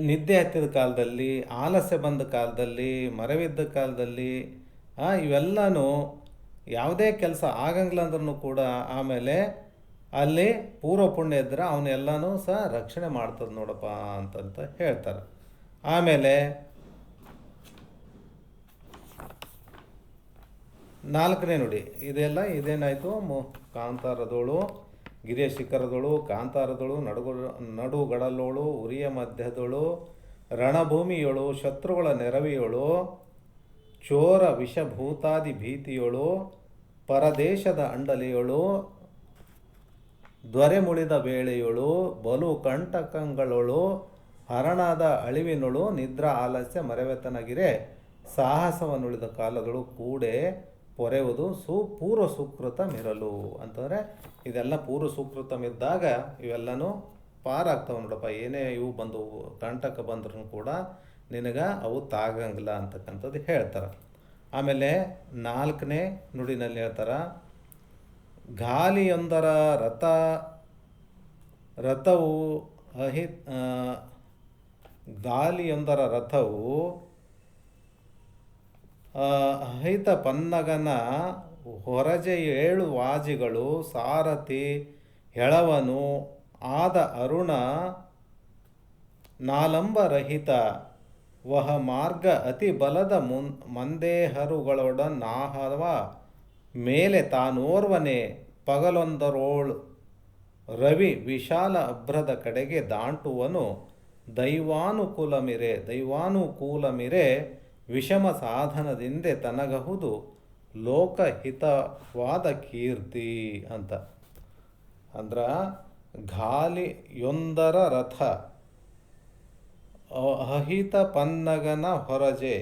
ನಿದ್ದೆ ಹತ್ತಿದ ಕಾಲದಲ್ಲಿ, ಆಲಸ್ಯ ಬಂದ ಕಾಲದಲ್ಲಿ, ಮರೆವಿದ್ದ ಕಾಲದಲ್ಲಿ ಇವೆಲ್ಲನೂ ಯಾವುದೇ ಕೆಲಸ ಆಗಂಗಿಲ್ಲ ಅಂದ್ರೂ ಕೂಡ ಆಮೇಲೆ ಅಲ್ಲಿ ಪೂರ್ವ ಪುಣ್ಯ ಇದ್ದರೆ ಅವನ್ನೆಲ್ಲನೂ ಸಹ ರಕ್ಷಣೆ ಮಾಡ್ತದೆ ನೋಡಪ್ಪ ಅಂತಂತ ಹೇಳ್ತಾರೆ. ಆಮೇಲೆ 4ನೇ ನುಡಿ ಇದೆಲ್ಲ ಇದೇನಾಯಿತು, ಕಾಂತಾರದೋಳು, ಗಿರಿಯ ಶಿಖರದೋಳು, ಕಾಂತಾರದೋಳು, ನಡುಗಡಲೋಳು, ಉರಿಯ ಮಧ್ಯದೋಳು, ರಣಭೂಮಿಯೋಳು, ಶತ್ರುಗಳ ನೆರವಿಯೋಳು, ಚೋರ ವಿಷಭೂತಾದಿ ಭೀತಿಯೋಳು, ಪರದೇಶದ ಅಂಡಲಿಯೋಳು, ದ್ವರೆ ಮುಳಿದ ವೇಳೆಯೋಳು, ಬಲು ಕಂಟಕಂಗಳೋಳು, ಹರಣದ ಅಳಿವಿನೊಳು, ನಿದ್ರಾ ಆಲಸ್ಯ ಮರೆವೆತನಗಿರೆ, ಸಾಹಸವನ್ನುಳಿದ ಕಾಲಗಳು ಕೂಡೆ ಪೊರೆಯುವುದು ಪೂರ್ವ ಸುಕೃತ ಮಿರಲು ಅಂತಂದರೆ ಇದೆಲ್ಲ ಪೂರ್ವ ಸುಕೃತ ಮಿದ್ದಾಗ ಇವೆಲ್ಲನೂ ಪಾರಾಗ್ತಾವೆ ನೋಡಪ್ಪ. ಏನೇ ಇವು ಬಂದು ಕಂಟಕ ಬಂದ್ರೂ ಕೂಡ ನಿನಗೆ ಅವು ತಾಗಂಗಿಲ್ಲ ಅಂತಕ್ಕಂಥದ್ದು ಹೇಳ್ತಾರೆ. ಆಮೇಲೆ 4ನೇ ನುಡಿನಲ್ಲಿ ಹೇಳ್ತಾರೆ, ಗಾಲಿಯೊಂದರ ರಥವು ಗಾಲಿಯೊಂದರ ರಥವು ಅಹಿತ ಪನ್ನಗನ ಹೊರಜೆ 7 ವಾಜಿಗಳು, ಸಾರಥಿ ಹೆಳವನು ಆದ ಅರುಣ ನಾಲಂಬರಹಿತ ವಹ ಮಾರ್ಗ ಅತಿ ಬಲದ ಮಂದೇಹರುಗಳೊಡನಾಹವ ಮೇಲೆ ತಾನೋರ್ವನೇ ಪಗಲೊಂದರೋಳು ರವಿ ವಿಶಾಲ ಅಭ್ರದ ಕಡೆಗೆ ದಾಂಟುವನು ದೈವಾನುಕೂಲಮಿರೆ ವಿಷಮ ಸಾಧನದಿಂದೆ ತನಗಹುದು ಲೋಕಹಿತವಾದ ಕೀರ್ತಿ ಅಂತ. ಅಂದ್ರೆ ಗಾಲಿಯೊಂದರ ರಥ ಅಹಿತ ಪನ್ನಗನ ಹೊರಜೆ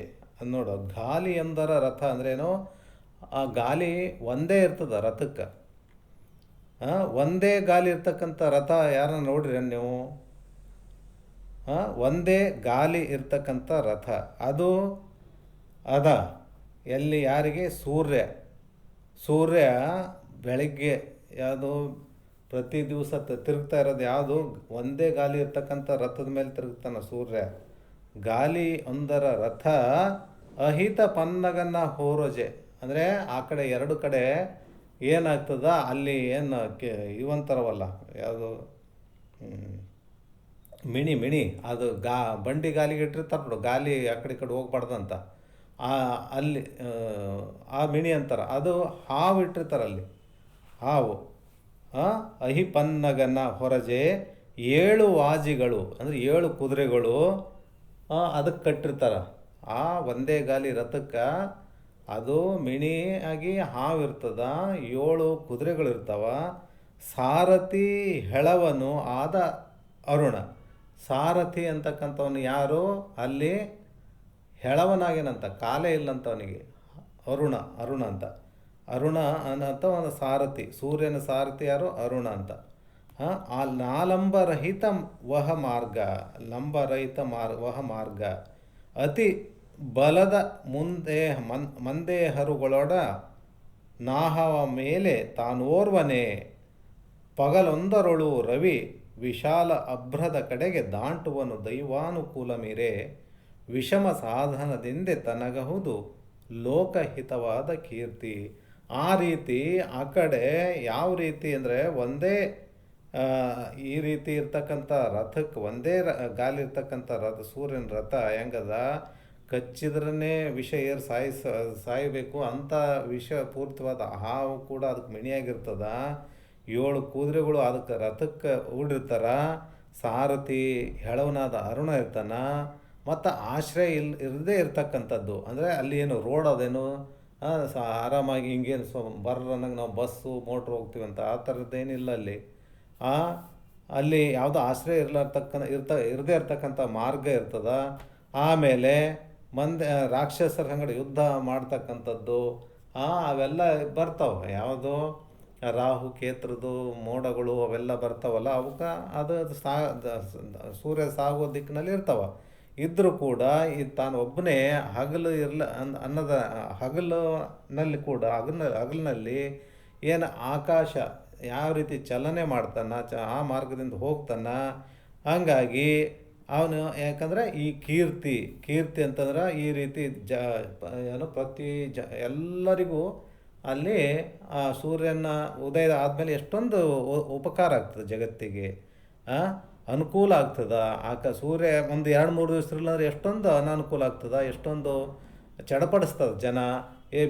ನೋಡು. ಗಾಲಿಯೊಂದರ ರಥ ಅಂದ್ರೇನು, ಆ ಗಾಲಿ ಒಂದೇ ಇರ್ತದ ರಥಕ್ಕೆ. ಒಂದೇ ಗಾಲಿ ಇರ್ತಕ್ಕಂಥ ರಥ ಯಾರನ್ನ ನೋಡ್ರಿ ನೀವು? ಒಂದೇ ಗಾಲಿ ಇರ್ತಕ್ಕಂಥ ರಥ ಅದು ಎಲ್ಲಿ ಯಾರಿಗೆ? ಸೂರ್ಯ ಬೆಳಗ್ಗೆ ಯಾವುದು ಪ್ರತಿ ದಿವಸ ತಿರುಗ್ತಾ ಇರೋದು ಯಾವುದು? ಒಂದೇ ಗಾಲಿ ಇರ್ತಕ್ಕಂಥ ರಥದ ಮೇಲೆ ತಿರುಗ್ತಾನೆ ಸೂರ್ಯ. ಗಾಲಿ ಒಂದರ ರಥ ಅಹಿತ ಪನ್ನಗನ ಹೊರಜೆ ಅಂದರೆ ಆ ಕಡೆ 2 ಕಡೆ ಏನಾಗ್ತದ ಅಲ್ಲಿ ಏನು ಇವಂತಾರವಲ್ಲ, ಯಾವುದು ಮಿಣಿ ಅದು ಬಂಡಿ ಗಾಲಿಗೆ ಇಟ್ಟಿರ್ತಾರೆ ನೋಡು, ಗಾಲಿ ಆ ಕಡೆ ಈ ಕಡೆ ಹೋಗ್ಬಾರ್ದಂತ ಅಲ್ಲಿ ಆ ಮಿಣಿ ಅಂತಾರೆ. ಅದು ಹಾವು ಇಟ್ಟಿರ್ತಾರೆ ಅಲ್ಲಿ, ಹಾವು ಅಹಿಪನ್ನಗನ ಹೊರಜೆ 7 ವಾಜಿಗಳು ಅಂದರೆ 7 ಕುದುರೆಗಳು ಅದಕ್ಕೆ ಕಟ್ಟಿರ್ತಾರೆ. ಆ ಒಂದೇ ಗಾಲಿ ರಥಕ್ಕೆ ಅದು ಮಿಣಿ ಆಗಿ ಹಾವು ಇರ್ತದ, 7 ಕುದುರೆಗಳಿರ್ತಾವ. ಸಾರಥಿ ಹೆಳವನು ಆದ ಅರುಣ. ಸಾರಥಿ ಅಂತಕ್ಕಂಥವನು ಯಾರು? ಅಲ್ಲಿ ಹೆಳವನಾಗೇನಂತ, ಕಾಲೇ ಇಲ್ಲಂತವನಿಗೆ, ಅರುಣ ಅಂತ. ಅರುಣ ಅಂತ ಒಂದು ಸಾರಥಿ, ಸೂರ್ಯನ ಸಾರಥಿ ಯಾರು? ಅರುಣ ಅಂತ. ಆ ನಾಲಂಬರಹಿತ ವಹ ಮಾರ್ಗ ಅತಿ ಬಲದ ಮಂದೇಹರುಗಳೊಡ ನಾಹವ ಮೇಲೆ ತಾನೋರ್ವನೇ ಪಗಲೊಂದರೊಳು ರವಿ ವಿಶಾಲ ಅಭ್ರದ ಕಡೆಗೆ ದಾಂಟುವನು ದೈವಾನುಕೂಲಮಿರೆ ವಿಷಮ ಸಾಧನದಿಂದೆ ತನಗಹುದು ಲೋಕಹಿತವಾದ ಕೀರ್ತಿ. ಆ ರೀತಿ ಆ ಕಡೆ ಯಾವ ರೀತಿ ಅಂದರೆ ಒಂದೇ ಈ ರೀತಿ ಇರ್ತಕ್ಕಂಥ ರಥಕ್ಕೆ ಒಂದೇ ಗಾಲಿ ಇರ್ತಕ್ಕಂಥ ರಥ, ಸೂರ್ಯನ ರಥ ಹೆಂಗದ, ಕಚ್ಚಿದ್ರೇ ವಿಷ ಏರ್ ಸಾಯಬೇಕು ಅಂಥ ವಿಷಪೂರಿತವಾದ ಹಾವು ಕೂಡ ಅದಕ್ಕೆ ಮಿಣಿಯಾಗಿರ್ತದ. 7 ಕುದುರೆಗಳು ಅದಕ್ಕೆ ರಥಕ್ಕೆ ಹೂಡಿರ್ತಾರ. ಸಾರಥಿ ಹೆಳವನಾದ ಅರುಣ ಇರ್ತಾನ. ಮತ್ತು ಆಶ್ರಯ ಇರದೇ ಇರ್ತಕ್ಕಂಥದ್ದು ಅಂದರೆ ಅಲ್ಲಿ ಏನು ರೋಡ್ ಅದೇನು ಆರಾಮಾಗಿ ಹಿಂಗೇನು ಬರ್ರನ್ನಂಗೆ ನಾವು ಬಸ್ಸು ಮೋಟ್ರ್ ಹೋಗ್ತೀವಂತ ಆ ಥರದ್ದೇನಿಲ್ಲ ಅಲ್ಲಿ. ಅಲ್ಲಿ ಯಾವುದೋ ಆಶ್ರಯ ಇರದೇ ಇರ್ತಕ್ಕಂಥ ಮಾರ್ಗ ಇರ್ತದ. ಆಮೇಲೆ ರಾಕ್ಷಸರ ಸಂಗಡ ಯುದ್ಧ ಮಾಡ್ತಕ್ಕಂಥದ್ದು ಅವೆಲ್ಲ ಬರ್ತಾವೆ. ಯಾವುದು ರಾಹು ಕೇತುರದು ಮೋಡಗಳು ಅವೆಲ್ಲ ಬರ್ತಾವಲ್ಲ, ಅವಕ್ಕೆ ಅದು ಸೂರ್ಯ ಸಾಗುವ ದಿಕ್ಕಿನಲ್ಲಿ ಇರ್ತಾವೆ. ಇದ್ದರೂ ಕೂಡ ತಾನು ಒಬ್ಬನೇ ಹಗಲು ಹಗಲಿನಲ್ಲಿ ಏನು ಆಕಾಶ ಯಾವ ರೀತಿ ಚಲನೆ ಮಾಡ್ತಾನ ಆ ಮಾರ್ಗದಿಂದ ಹೋಗ್ತಾನ. ಹಂಗಾಗಿ ಅವನು ಯಾಕಂದರೆ ಈ ಕೀರ್ತಿ ಅಂತಂದ್ರೆ ಈ ರೀತಿ ಏನು ಪ್ರತಿ ಎಲ್ಲರಿಗೂ ಅಲ್ಲಿ ಆ ಸೂರ್ಯನ ಉದಯ ಆದಮೇಲೆ ಎಷ್ಟೊಂದು ಉಪಕಾರ ಆಗ್ತದೆ ಜಗತ್ತಿಗೆ, ಅನುಕೂಲ ಆಗ್ತದೆ. ಸೂರ್ಯ ಒಂದು 2-3 ದಿವಸ ಎಷ್ಟೊಂದು ಅನಾನುಕೂಲ ಆಗ್ತದೆ, ಎಷ್ಟೊಂದು ಚಡಪಡಿಸ್ತದೆ ಜನ.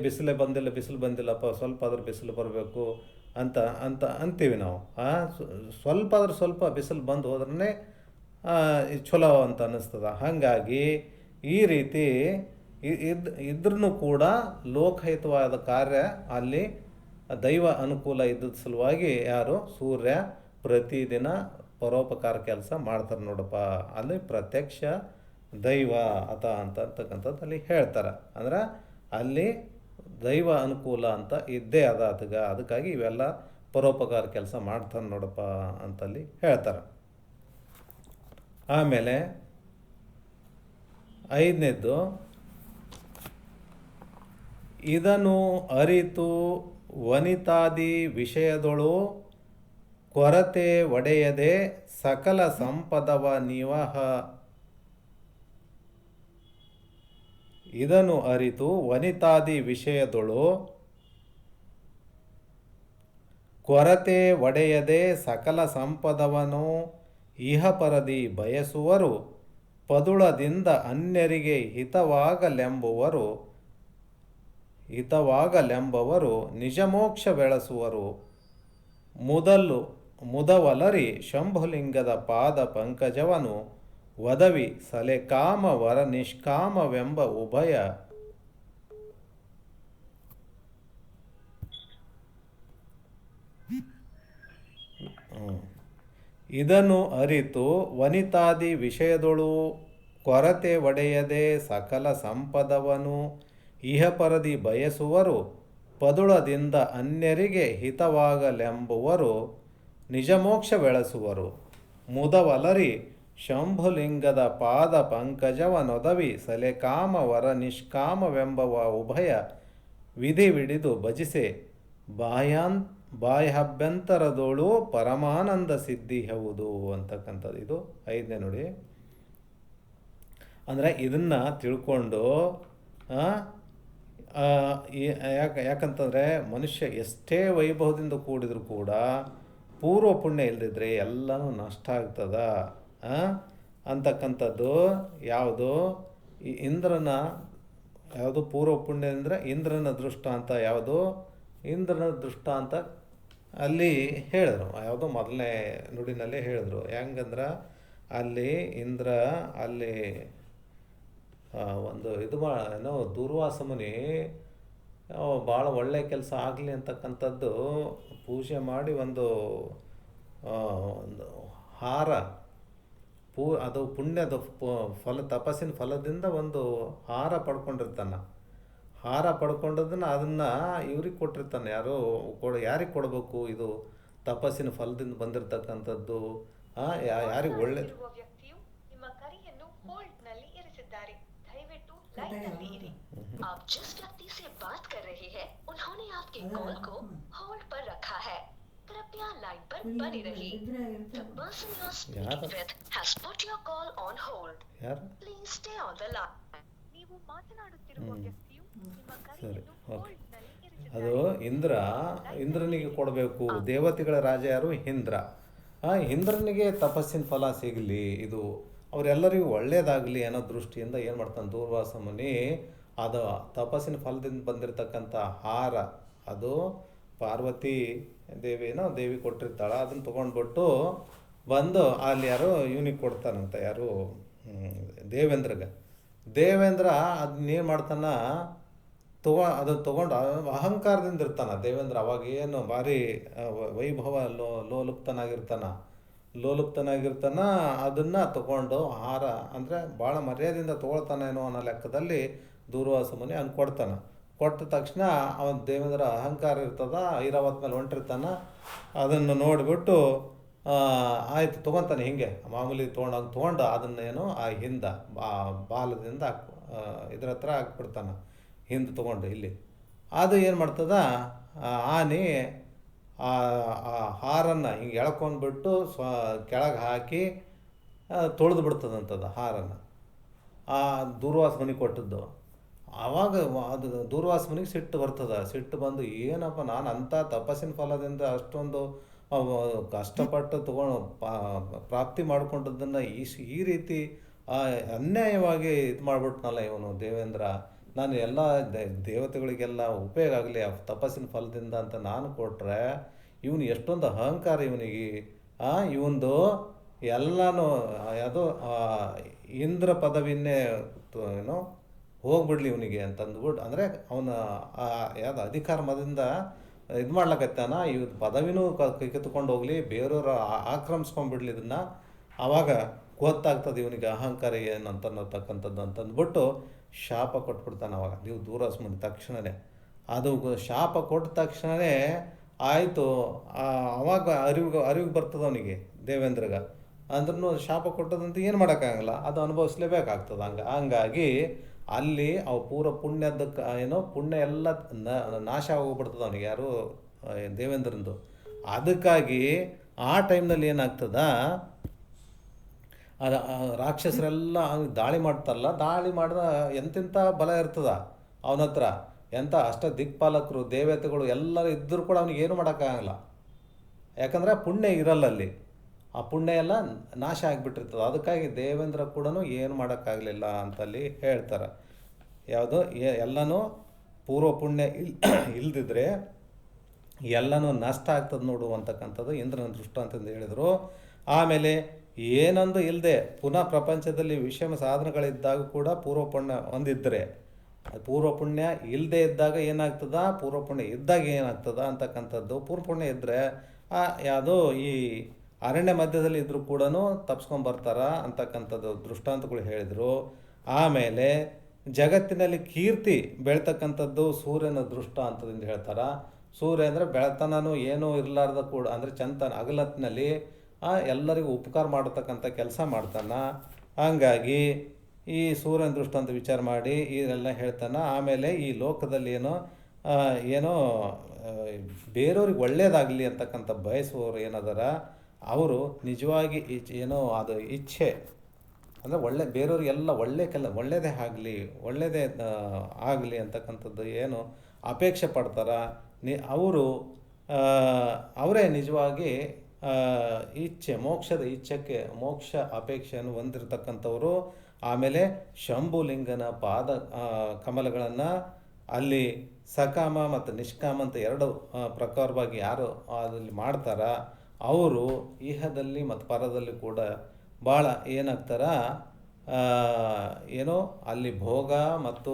ಬಿಸಿಲೇ ಬಂದಿಲ್ಲ, ಬಿಸಿಲು ಬಂದಿಲ್ಲಪ್ಪ, ಸ್ವಲ್ಪ ಆದ್ರೂ ಬಿಸಿಲು ಬರಬೇಕು ಅಂತ ಅಂತ ಅಂತೀವಿ ನಾವು. ಸ್ವಲ್ಪ ಬಿಸಿಲು ಬಂದು ಹೋದ್ರೇ ಚಲೋ ಅಂತ ಅನ್ನಿಸ್ತದೆ. ಹಾಗಾಗಿ ಈ ರೀತಿ ಇದ್ರೂ ಕೂಡ ಲೋಕಹಿತವಾದ ಕಾರ್ಯ ಅಲ್ಲಿ ದೈವ ಅನುಕೂಲ ಇದ್ದದ ಸಲುವಾಗಿ ಯಾರು ಸೂರ್ಯ ಪ್ರತಿದಿನ ಪರೋಪಕಾರ ಕೆಲಸ ಮಾಡ್ತಾರೆ ನೋಡಪ್ಪ. ಅಲ್ಲಿ ಪ್ರತ್ಯಕ್ಷ ದೈವ ಅಂತಕ್ಕಂಥದ್ದು ಅಲ್ಲಿ ಹೇಳ್ತಾರೆ. ಅಂದ್ರೆ ಅಲ್ಲಿ ದೈವ ಅನುಕೂಲ ಅಂತ ಇದ್ದೇ ಅದ ಅದಕ್ಕಾಗಿ ಇವೆಲ್ಲ ಪರೋಪಕಾರ ಕೆಲಸ ಮಾಡ್ತಾನೆ ನೋಡಪ್ಪ ಅಂತಲ್ಲಿ ಹೇಳ್ತಾರೆ. ಆಮೇಲೆ 5ನೇದ್ದು, ಇದನ್ನು ಅರಿತು ವನಿತಾದಿ ವಿಷಯದೊಳು ಕೊರತೆ ಒಡೆಯದೆ ಸಕಲ ಸಂಪದವ ನಿವಹ. ಇದನ್ನು ಅರಿತು ವನಿತಾದಿ ವಿಷಯದೊಳು ಕೊರತೆ ಒಡೆಯದೆ ಸಕಲ ಸಂಪದವನು ಇಹಪರದಿ ಬಯಸುವರು. ಪದುಳದಿಂದ ಅನ್ಯರಿಗೆ ಹಿತವಾಗಲೆಂಬವರು ನಿಜಮೋಕ್ಷ ಬೆಳೆಸುವರು. ಮುದವಲರಿ ಶಂಭುಲಿಂಗದ ಪಾದ ಪಂಕಜವನು ವದವಿ ಸಲೆಕಾಮ ವರ ನಿಷ್ಕಾಮವೆಂಬ ಉಭಯ. ಇದನ್ನು ಅರಿತು ವನಿತಾದಿ ವಿಷಯದೊಳು ಕೊರತೆ ಒಡೆಯದೆ ಸಕಲ ಸಂಪದವನು ಇಹಪರದಿ ಬಯಸುವರು. ಪದುಳದಿಂದ ಅನ್ಯರಿಗೆ ಹಿತವಾಗಲೆಂಬುವರು ನಿಜಮೋಕ್ಷ ಬೆಳೆಸುವರು. ಮುದವಲರಿ ಶಂಭುಲಿಂಗದ ಪಾದ ಪಂಕಜವನೊದವಿ ಸಲೆಕಾಮ ವರ ನಿಷ್ಕಾಮವೆಂಬವ ಉಭಯ. ವಿಧಿವಿಡಿದು ಭಜಿಸೆ ಬಾಹ್ಯಾಭ್ಯಂತರದೋಳು ಪರಮಾನಂದ ಸಿದ್ಧಿ ಹೌದು ಅಂತಕ್ಕಂಥದ್ದು. ಇದು 5ನೇ ನೋಡಿ. ಅಂದರೆ ಇದನ್ನು ತಿಳ್ಕೊಂಡು ಯಾಕಂತಂದರೆ ಮನುಷ್ಯ ಎಷ್ಟೇ ವೈಭವದಿಂದ ಕೂಡಿದರೂ ಕೂಡ ಪೂರ್ವ ಪುಣ್ಯ ಇಲ್ಲದಿದ್ದರೆ ಎಲ್ಲನೂ ನಷ್ಟ ಆಗ್ತದ ಅಂತಕ್ಕಂಥದ್ದು. ಯಾವುದು ಈ ಇಂದ್ರನ ಯಾವುದು ಪೂರ್ವ ಪುಣ್ಯ ಅಂದರೆ ಇಂದ್ರನ ದೃಷ್ಟಾಂತ ಇಂದ್ರನ ದೃಷ್ಟಾಂತ ಅಲ್ಲಿ ಹೇಳಿದ್ರು. ಯಾವುದೋ ಮೊದಲನೇ ನುಡಿನಲ್ಲಿ ಹೇಳಿದ್ರು. ಹೆಂಗಂದ್ರೆ ಅಲ್ಲಿ ಇಂದ್ರ ಅಲ್ಲಿ ಒಂದು ಏನೋ ದೂರ್ವಾಸ ಮುನಿ ಭಾಳ ಒಳ್ಳೆಯ ಕೆಲಸ ಆಗಲಿ ಅಂತಕ್ಕಂಥದ್ದು ಪೂಜೆ ಮಾಡಿ ಒಂದು ಹಾರ ಅದು ಪುಣ್ಯದ ತಪಸ್ಸಿನ ಫಲದಿಂದ ಒಂದು ಹಾರ ಪಡ್ಕೊಂಡಿರ್ತಾನೆ. ಹಾರ ಪಡ್ಕೊಂಡದನ್ನು ಅದನ್ನು ಇವ್ರಿಗೆ ಕೊಟ್ಟಿರ್ತಾನೆ. ಯಾರಿಗೆ ಕೊಡಬೇಕು, ಇದು ತಪಸ್ಸಿನ ಫಲದಿಂದ ಬಂದಿರತಕ್ಕಂಥದ್ದು ಯಾರಿಗೆ ಒಳ್ಳೆಯದು. आप जिस व्यक्ति से बात कर रहे हैं उन्होंने आपके कॉल को होल्ड पर रखा है. कृपया लाइन पर बनी रहिए. The person you are speaking with has put your call on hold. Please stay on the line. ನೀವು ಮಾತನಾಡುತ್ತಿರುವ ವ್ಯಕ್ತಿಯು ನಿಮ್ಮ ಕರೆಯನ್ನು ಹೋಲ್ಡ್ ನಲ್ಲಿ ಅದು ಇಂದ್ರನಿಗೆ ಕೊಡಬೇಕು. ದೇವತೆಗಳ ರಾಜ ಯಾರು? ಇಂದ್ರ. ಇಂದ್ರನಿಗೆ ತಪಸ್ಸಿನ ಫಲ ಸಿಗಲಿ, ಇದು ಅವರೆಲ್ಲರಿಗೂ ಒಳ್ಳೆಯದಾಗಲಿ ಅನ್ನೋ ದೃಷ್ಟಿಯಿಂದ ಏನು ಮಾಡ್ತಾನೆ ದೂರ್ವಾಸ ಮುನಿ, ಅದು ತಪಸ್ಸಿನ ಫಲದಿಂದ ಬಂದಿರತಕ್ಕಂಥ ಹಾರ, ಅದು ಪಾರ್ವತಿ ದೇವಿ ಕೊಟ್ಟಿರ್ತಾಳೆ. ಅದನ್ನು ತೊಗೊಂಡ್ಬಿಟ್ಟು ಬಂದು ಅಲ್ಲಿ ಯಾರು ಇವನಿಗೆ ಕೊಡ್ತಾನಂತ, ಯಾರು ದೇವೇಂದ್ರ ಅದನ್ನೇನು ಮಾಡ್ತಾನೆ ಅದನ್ನು ತೊಗೊಂಡು ಅಹಂಕಾರದಿಂದ ಇರ್ತಾನೆ ದೇವೇಂದ್ರ. ಅವಾಗ ಏನು ಭಾರಿ ವೈಭವ ಲೋಲುಪ್ತನಾಗಿರ್ತಾನ. ಅದನ್ನು ತಗೊಂಡು ಹಾರ ಅಂದರೆ ಭಾಳ ಮರ್ಯಾದೆಯಿಂದ ತೊಗೊಳ್ತಾನೇನೋ ಅನ್ನೋ ಲೆಕ್ಕದಲ್ಲಿ ದೂರ್ವಾಸ ಮುನಿ ಅವ್ನು ಕೊಡ್ತಾನೆ. ಕೊಟ್ಟ ತಕ್ಷಣ ಅವನ ದೇವೇಂದ್ರ ಅಹಂಕಾರ ಇರ್ತದ, ಐರಾವತ್ ಮೇಲೆ ಹೊಂಟಿರ್ತಾನೆ. ಅದನ್ನು ನೋಡಿಬಿಟ್ಟು ಆಯಿತು ತೊಗೊತಾನೆ. ಹಿಂಗೆ ಮಾಮೂಲಿ ತೊಗೊಂಡು ಅದನ್ನೇನು ಹಿಂದೆ ಬಾಲದಿಂದ ಇದ್ರ ಹತ್ರ ಹಾಕ್ಬಿಡ್ತಾನೆ. ಹಿಂದೆ ತೊಗೊಂಡು ಇಲ್ಲಿ ಅದು ಏನು ಮಾಡ್ತದ ಆ ಆನೆ ಆ ಆ ಹಾರನ್ನು ಹಿಂಗೆ ಎಳ್ಕೊಂಡ್ಬಿಟ್ಟು ಕೆಳಗೆ ಹಾಕಿ ತೊಳೆದು ಬಿಡ್ತದಂಥದ್ದು ಹಾರನ್ನು, ಆ ದೂರ್ವಾಸ ಮುನಿಗೆ ಕೊಟ್ಟದ್ದು. ಆವಾಗ ಅದು ದೂರ್ವಾಸ ಮುನಿಗೆ ಸಿಟ್ಟು ಬರ್ತದೆ. ಸಿಟ್ಟು ಬಂದು ಏನಪ್ಪ ನಾನು ಅಂಥ ತಪಸ್ಸಿನ ಫಲದಿಂದ ಅಷ್ಟೊಂದು ಕಷ್ಟಪಟ್ಟು ತೊಗೊಂಡು ಪ್ರಾಪ್ತಿ ಮಾಡ್ಕೊಂಡದ್ದನ್ನು ಈ ರೀತಿ ಅನ್ಯಾಯವಾಗಿ ಇದು ಮಾಡಿಬಿಟ್ನಲ್ಲ ಇವನು ದೇವೇಂದ್ರ. ನಾನು ಎಲ್ಲ ದೇವತೆಗಳಿಗೆಲ್ಲ ಉಪಯೋಗ ಆಗಲಿ ಆ ತಪಸ್ಸಿನ ಫಲದಿಂದ ಅಂತ ನಾನು ಕೊಟ್ಟರೆ ಇವನು ಎಷ್ಟೊಂದು ಅಹಂಕಾರ ಇವನಿಗೆ. ಇವಂದು ಎಲ್ಲನೂ ಯಾವುದೋ ಇಂದ್ರ ಪದವಿಯನ್ನೇ ಏನೋ ಹೋಗ್ಬಿಡ್ಲಿ ಇವನಿಗೆ ಅಂತಂದ್ಬಿಟ್ಟು, ಅಂದರೆ ಅವನ ಯಾವುದು ಅಧಿಕಾರ ಮದದಿಂದ ಇದು ಮಾಡ್ಲಕತ್ತಾನ, ಇವ್ ಪದವಿನೂ ಕಿತ್ತುಕೊಂಡು ಹೋಗಲಿ, ಬೇರೆಯವರು ಆಕ್ರಮಿಸ್ಕೊಂಡ್ಬಿಡ್ಲಿ ಇದನ್ನು. ಆವಾಗ ಗೊತ್ತಾಗ್ತದೆ ಇವನಿಗೆ ಅಹಂಕಾರ ಏನಂತ ಅನ್ನತಕ್ಕಂಥದ್ದು ಅಂತಂದ್ಬಿಟ್ಟು ಶಾಪ ಕೊಟ್ಬಿಡ್ತಾನೆ. ಅವಾಗ ನೀವು ದೂರ ಸುಮ್ಮನೆ ತಕ್ಷಣವೇ ಅದು ಶಾಪ ಕೊಟ್ಟ ತಕ್ಷಣವೇ ಆಯಿತು. ಅವಾಗ ಅರಿವಿಗೆ ಬರ್ತದೆ ಅವನಿಗೆ ದೇವೇಂದ್ರಗೆ. ಅಂದ್ರೂ ಶಾಪ ಕೊಟ್ಟದಂತ ಏನು ಮಾಡೋಕ್ಕಾಗಲ್ಲ, ಅದು ಅನುಭವಿಸ್ಲೇಬೇಕಾಗ್ತದೆ. ಹಂಗಾಗಿ ಅಲ್ಲಿ ಅವು ಪೂರ ಪುಣ್ಯದಕ್ಕೆ ಏನೋ ಪುಣ್ಯ ಎಲ್ಲ ನಾಶ ಆಗೋಗ್ಬಿಡ್ತದೆ ಅವನಿಗೆ, ಯಾರು ದೇವೇಂದ್ರಂದು. ಅದಕ್ಕಾಗಿ ಆ ಟೈಮ್ನಲ್ಲಿ ಏನಾಗ್ತದ, ಅದು ರಾಕ್ಷಸರೆಲ್ಲ ದಾಳಿ ಮಾಡ್ತಾರಲ್ಲ, ದಾಳಿ ಮಾಡಿದ ಎಂತೆಂಥ ಬಲ ಇರ್ತದ ಅವನ ಹತ್ರ, ಎಂಥ ಅಷ್ಟ ದಿಕ್ಪಾಲಕರು ದೇವತೆಗಳು ಎಲ್ಲರೂ ಇದ್ದರೂ ಕೂಡ ಅವ್ನಿಗೆ ಏನು ಮಾಡೋಕ್ಕಾಗಲ್ಲ. ಯಾಕಂದರೆ ಪುಣ್ಯ ಇರಲ್ಲ ಅಲ್ಲಿ, ಆ ಪುಣ್ಯ ಎಲ್ಲ ನಾಶ ಆಗಿಬಿಟ್ಟಿರ್ತದೆ. ಅದಕ್ಕಾಗಿ ದೇವೇಂದ್ರ ಕೂಡ ಏನು ಮಾಡೋಕ್ಕಾಗಲಿಲ್ಲ ಅಂತಲ್ಲಿ ಹೇಳ್ತಾರೆ. ಯಾವುದು ಎಲ್ಲನೂ ಪೂರ್ವ ಪುಣ್ಯ ಇಲ್ದಿದ್ರೆ ಎಲ್ಲನೂ ನಷ್ಟ ಆಗ್ತದೆ ನೋಡು ಅಂತಕ್ಕಂಥದ್ದು ಇಂದ್ರನ ದೃಷ್ಟ ಅಂತಂದು ಹೇಳಿದರು. ಆಮೇಲೆ ಏನೊಂದು ಇಲ್ಲದೆ ಪುನಃ ಪ್ರಪಂಚದಲ್ಲಿ ವಿಷಮ ಸಾಧನಗಳಿದ್ದಾಗ ಕೂಡ ಪೂರ್ವ ಪುಣ್ಯ ಹೊಂದಿದ್ದರೆ, ಪೂರ್ವ ಪುಣ್ಯ ಇಲ್ಲದೆ ಇದ್ದಾಗ ಏನಾಗ್ತದ, ಪೂರ್ವ ಪುಣ್ಯ ಇದ್ದಾಗ ಏನಾಗ್ತದ ಅಂತಕ್ಕಂಥದ್ದು. ಪೂರ್ವ ಪುಣ್ಯ ಇದ್ದರೆ ಯಾವುದೋ ಈ ಅರಣ್ಯ ಮಧ್ಯದಲ್ಲಿ ಇದ್ದರೂ ಕೂಡ ತಪ್ಸ್ಕೊಂಬರ್ತಾರ ಅಂತಕ್ಕಂಥದ್ದು ದೃಷ್ಟಾಂತಗಳು ಹೇಳಿದರು. ಆಮೇಲೆ ಜಗತ್ತಿನಲ್ಲಿ ಕೀರ್ತಿ ಬೆಳ್ತಕ್ಕಂಥದ್ದು ಸೂರ್ಯನ ದೃಷ್ಟ ಅಂತದಿಂದ ಹೇಳ್ತಾರೆ. ಸೂರ್ಯ ಅಂದರೆ ಬೆಳತನೂ ಏನೂ ಇರಲಾರ್ದ ಕೂಡ, ಅಂದರೆ ಚಂತನ ಹಗಲತ್ತಿನಲ್ಲಿ ಎಲ್ಲರಿಗೂ ಉಪಕಾರ ಮಾಡತಕ್ಕಂಥ ಕೆಲಸ ಮಾಡ್ತಾನೆ. ಹಂಗಾಗಿ ಈ ಸೂರ್ಯನ ದೃಷ್ಟ ಅಂತ ವಿಚಾರ ಮಾಡಿ ಇದೆಲ್ಲ ಹೇಳ್ತಾನೆ. ಆಮೇಲೆ ಈ ಲೋಕದಲ್ಲಿ ಏನೋ ಬೇರೆಯವ್ರಿಗೆ ಒಳ್ಳೇದಾಗಲಿ ಅಂತಕ್ಕಂಥ ಬಯಸುವವರು ಏನದಾರ ಅವರು ನಿಜವಾಗಿ ಏನೋ ಅದು ಇಚ್ಛೆ ಅಂದರೆ ಬೇರೆಯವ್ರಿಗೆಲ್ಲ ಒಳ್ಳೆಯದೇ ಒಳ್ಳೆಯದೇ ಆಗಲಿ ಅಂತಕ್ಕಂಥದ್ದು ಏನು ಅಪೇಕ್ಷೆ ಪಡ್ತಾರ ಅವರೇ ನಿಜವಾಗಿ ಮೋಕ್ಷ ಅಪೇಕ್ಷೆಯನ್ನು ಹೊಂದಿರತಕ್ಕಂಥವರು. ಆಮೇಲೆ ಶಂಭುಲಿಂಗನ ಪಾದ ಕಮಲಗಳನ್ನು ಅಲ್ಲಿ ಸಕಾಮ ಮತ್ತು ನಿಷ್ಕಾಮ ಅಂತ ಎರಡು ಪ್ರಕಾರವಾಗಿ ಯಾರು ಅದಲ್ಲಿ ಮಾಡ್ತಾರ ಅವರು ಇಹದಲ್ಲಿ ಮತ್ತು ಪರದಲ್ಲಿ ಕೂಡ ಭಾಳ ಏನಾಗ್ತಾರ, ಏನೋ ಅಲ್ಲಿ ಭೋಗ ಮತ್ತು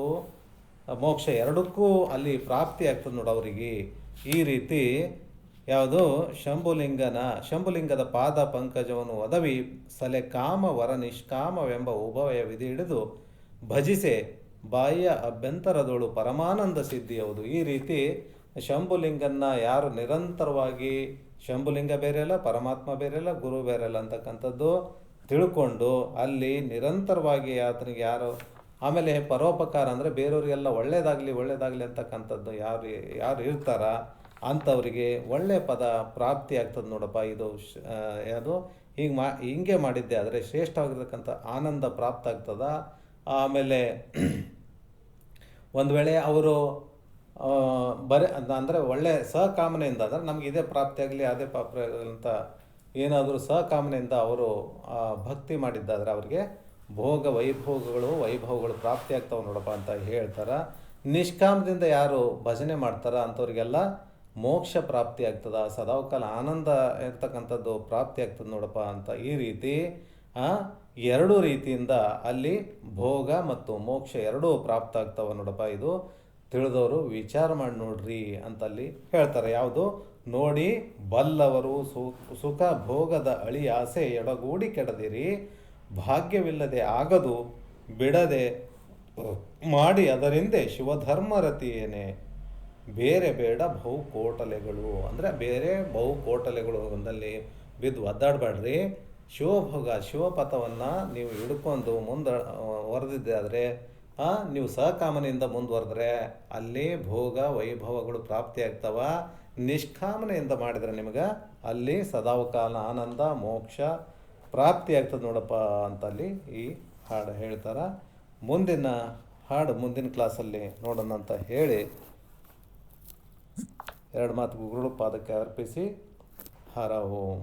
ಮೋಕ್ಷ ಎರಡಕ್ಕೂ ಅಲ್ಲಿ ಪ್ರಾಪ್ತಿ ಆಗ್ತದೆ ನೋಡಿ ಅವರಿಗೆ. ಈ ರೀತಿ ಯಾವುದು ಶಂಭುಲಿಂಗದ ಪಾದ ಪಂಕಜವನ್ನು ಒದವಿ ಸಲೆ ಕಾಮ ವರ ನಿಷ್ಕಾಮವೆಂಬ ಉಭಯ ವಿಧಿ ಹಿಡಿದು ಭಜಿಸೆ ಬಾಹ್ಯ ಅಭ್ಯಂತರದೋಳು ಪರಮಾನಂದ ಸಿದ್ಧಿಯವುದು. ಈ ರೀತಿ ಶಂಭುಲಿಂಗನ್ನ ಯಾರು ನಿರಂತರವಾಗಿ, ಶಂಭುಲಿಂಗ ಬೇರೆ ಅಲ್ಲ, ಪರಮಾತ್ಮ ಬೇರೆ ಅಲ್ಲ, ಗುರು ಬೇರೆ ಅಲ್ಲ ಅಂತಕ್ಕಂಥದ್ದು ತಿಳ್ಕೊಂಡು ಅಲ್ಲಿ ನಿರಂತರವಾಗಿ ಆತನಿಗೆ ಯಾರು, ಆಮೇಲೆ ಪರೋಪಕಾರ ಅಂದರೆ ಬೇರೆಯವರಿಗೆಲ್ಲ ಒಳ್ಳೇದಾಗಲಿ ಅಂತಕ್ಕಂಥದ್ದು ಯಾರು ಇರ್ತಾರ ಅಂಥವರಿಗೆ ಒಳ್ಳೆಯ ಪದ ಪ್ರಾಪ್ತಿ ಆಗ್ತದೆ ನೋಡಪ್ಪ. ಇದು ಯಾವುದು ಹಿಂಗೆ ಮಾಡಿದ್ದೆ ಆದರೆ ಶ್ರೇಷ್ಠವಾಗಿರ್ತಕ್ಕಂಥ ಆನಂದ ಪ್ರಾಪ್ತ ಆಗ್ತದ. ಆಮೇಲೆ ಒಂದು ವೇಳೆ ಅವರು ಅಂದರೆ ಒಳ್ಳೆಯ ಸಹಕಾಮನೆಯಿಂದ, ಅಂದರೆ ನಮ್ಗೆ ಇದೇ ಪ್ರಾಪ್ತಿ ಆಗಲಿ ಅದೇ ಪ್ರಾಪ್ತಿ ಆಗಲಿ ಅಂತ ಏನಾದರೂ ಸಹಕಾಮನೆಯಿಂದ ಅವರು ಭಕ್ತಿ ಮಾಡಿದ್ದಾದರೆ ಅವರಿಗೆ ವೈಭವಗಳು ಪ್ರಾಪ್ತಿ ಆಗ್ತಾವೆ ನೋಡಪ್ಪ ಅಂತ ಹೇಳ್ತಾರೆ. ನಿಷ್ಕಾಮದಿಂದ ಯಾರು ಭಜನೆ ಮಾಡ್ತಾರ ಅಂಥವ್ರಿಗೆಲ್ಲ ಮೋಕ್ಷ ಪ್ರಾಪ್ತಿ ಆಗ್ತದ, ಸದಾಕಾಲ ಆನಂದ ಇರ್ತಕ್ಕಂಥದ್ದು ಪ್ರಾಪ್ತಿ ಆಗ್ತದೆ ನೋಡಪ್ಪ ಅಂತ. ಈ ರೀತಿ ಎರಡೂ ರೀತಿಯಿಂದ ಅಲ್ಲಿ ಭೋಗ ಮತ್ತು ಮೋಕ್ಷ ಎರಡೂ ಪ್ರಾಪ್ತ ಆಗ್ತಾವ ನೋಡಪ್ಪ. ಇದು ತಿಳಿದವರು ವಿಚಾರ ಮಾಡಿ ನೋಡ್ರಿ ಅಂತಲ್ಲಿ ಹೇಳ್ತಾರೆ. ಯಾವುದು ನೋಡಿ ಬಲ್ಲವರು ಸುಖ ಭೋಗದ ಅಳಿ ಆಸೆ ಎಡಗೂಡಿ ಕೆಡದಿರಿ, ಭಾಗ್ಯವಿಲ್ಲದೆ ಆಗದು ಬಿಡದೆ ಮಾಡಿ ಅದರಿಂದೆ ಶಿವಧರ್ಮರತಿಯೇನೆ ಬೇರೆ ಬೇಡ ಬಹುಕೋಟಲೆಗಳು. ಅಂದರೆ ಬೇರೆ ಬಹುಕೋಟಲೆಗಳು ಒಂದಲ್ಲಿ ಬಿದ್ದು ಒದ್ದಾಡಬೇಡ್ರಿ. ಶಿವಪಥವನ್ನು ನೀವು ಹಿಡ್ಕೊಂಡು ಮುಂದೆ ಹೊರದಿದ್ದೆ ಆದರೆ ನೀವು ಸಕಾಮನೆಯಿಂದ ಮುಂದುವರೆದ್ರೆ ಅಲ್ಲಿ ಭೋಗ ವೈಭವಗಳು ಪ್ರಾಪ್ತಿಯಾಗ್ತವ. ನಿಷ್ಕಾಮನೆಯಿಂದ ಮಾಡಿದರೆ ನಿಮಗೆ ಅಲ್ಲಿ ಸದಾವಕಾಲ ಆನಂದ ಮೋಕ್ಷ ಪ್ರಾಪ್ತಿಯಾಗ್ತದೆ ನೋಡಪ್ಪ ಅಂತಲ್ಲಿ ಈ ಹಾಡು ಹೇಳ್ತಾರೆ. ಮುಂದಿನ ಹಾಡು ಮುಂದಿನ ಕ್ಲಾಸಲ್ಲಿ ನೋಡೋಣ ಅಂತ ಹೇಳಿ 2 ಮಾತು ಗುರುಗಳು ಪಾದಕ್ಕೆ ಅರ್ಪಿಸಿ ಹರ ಓಂ.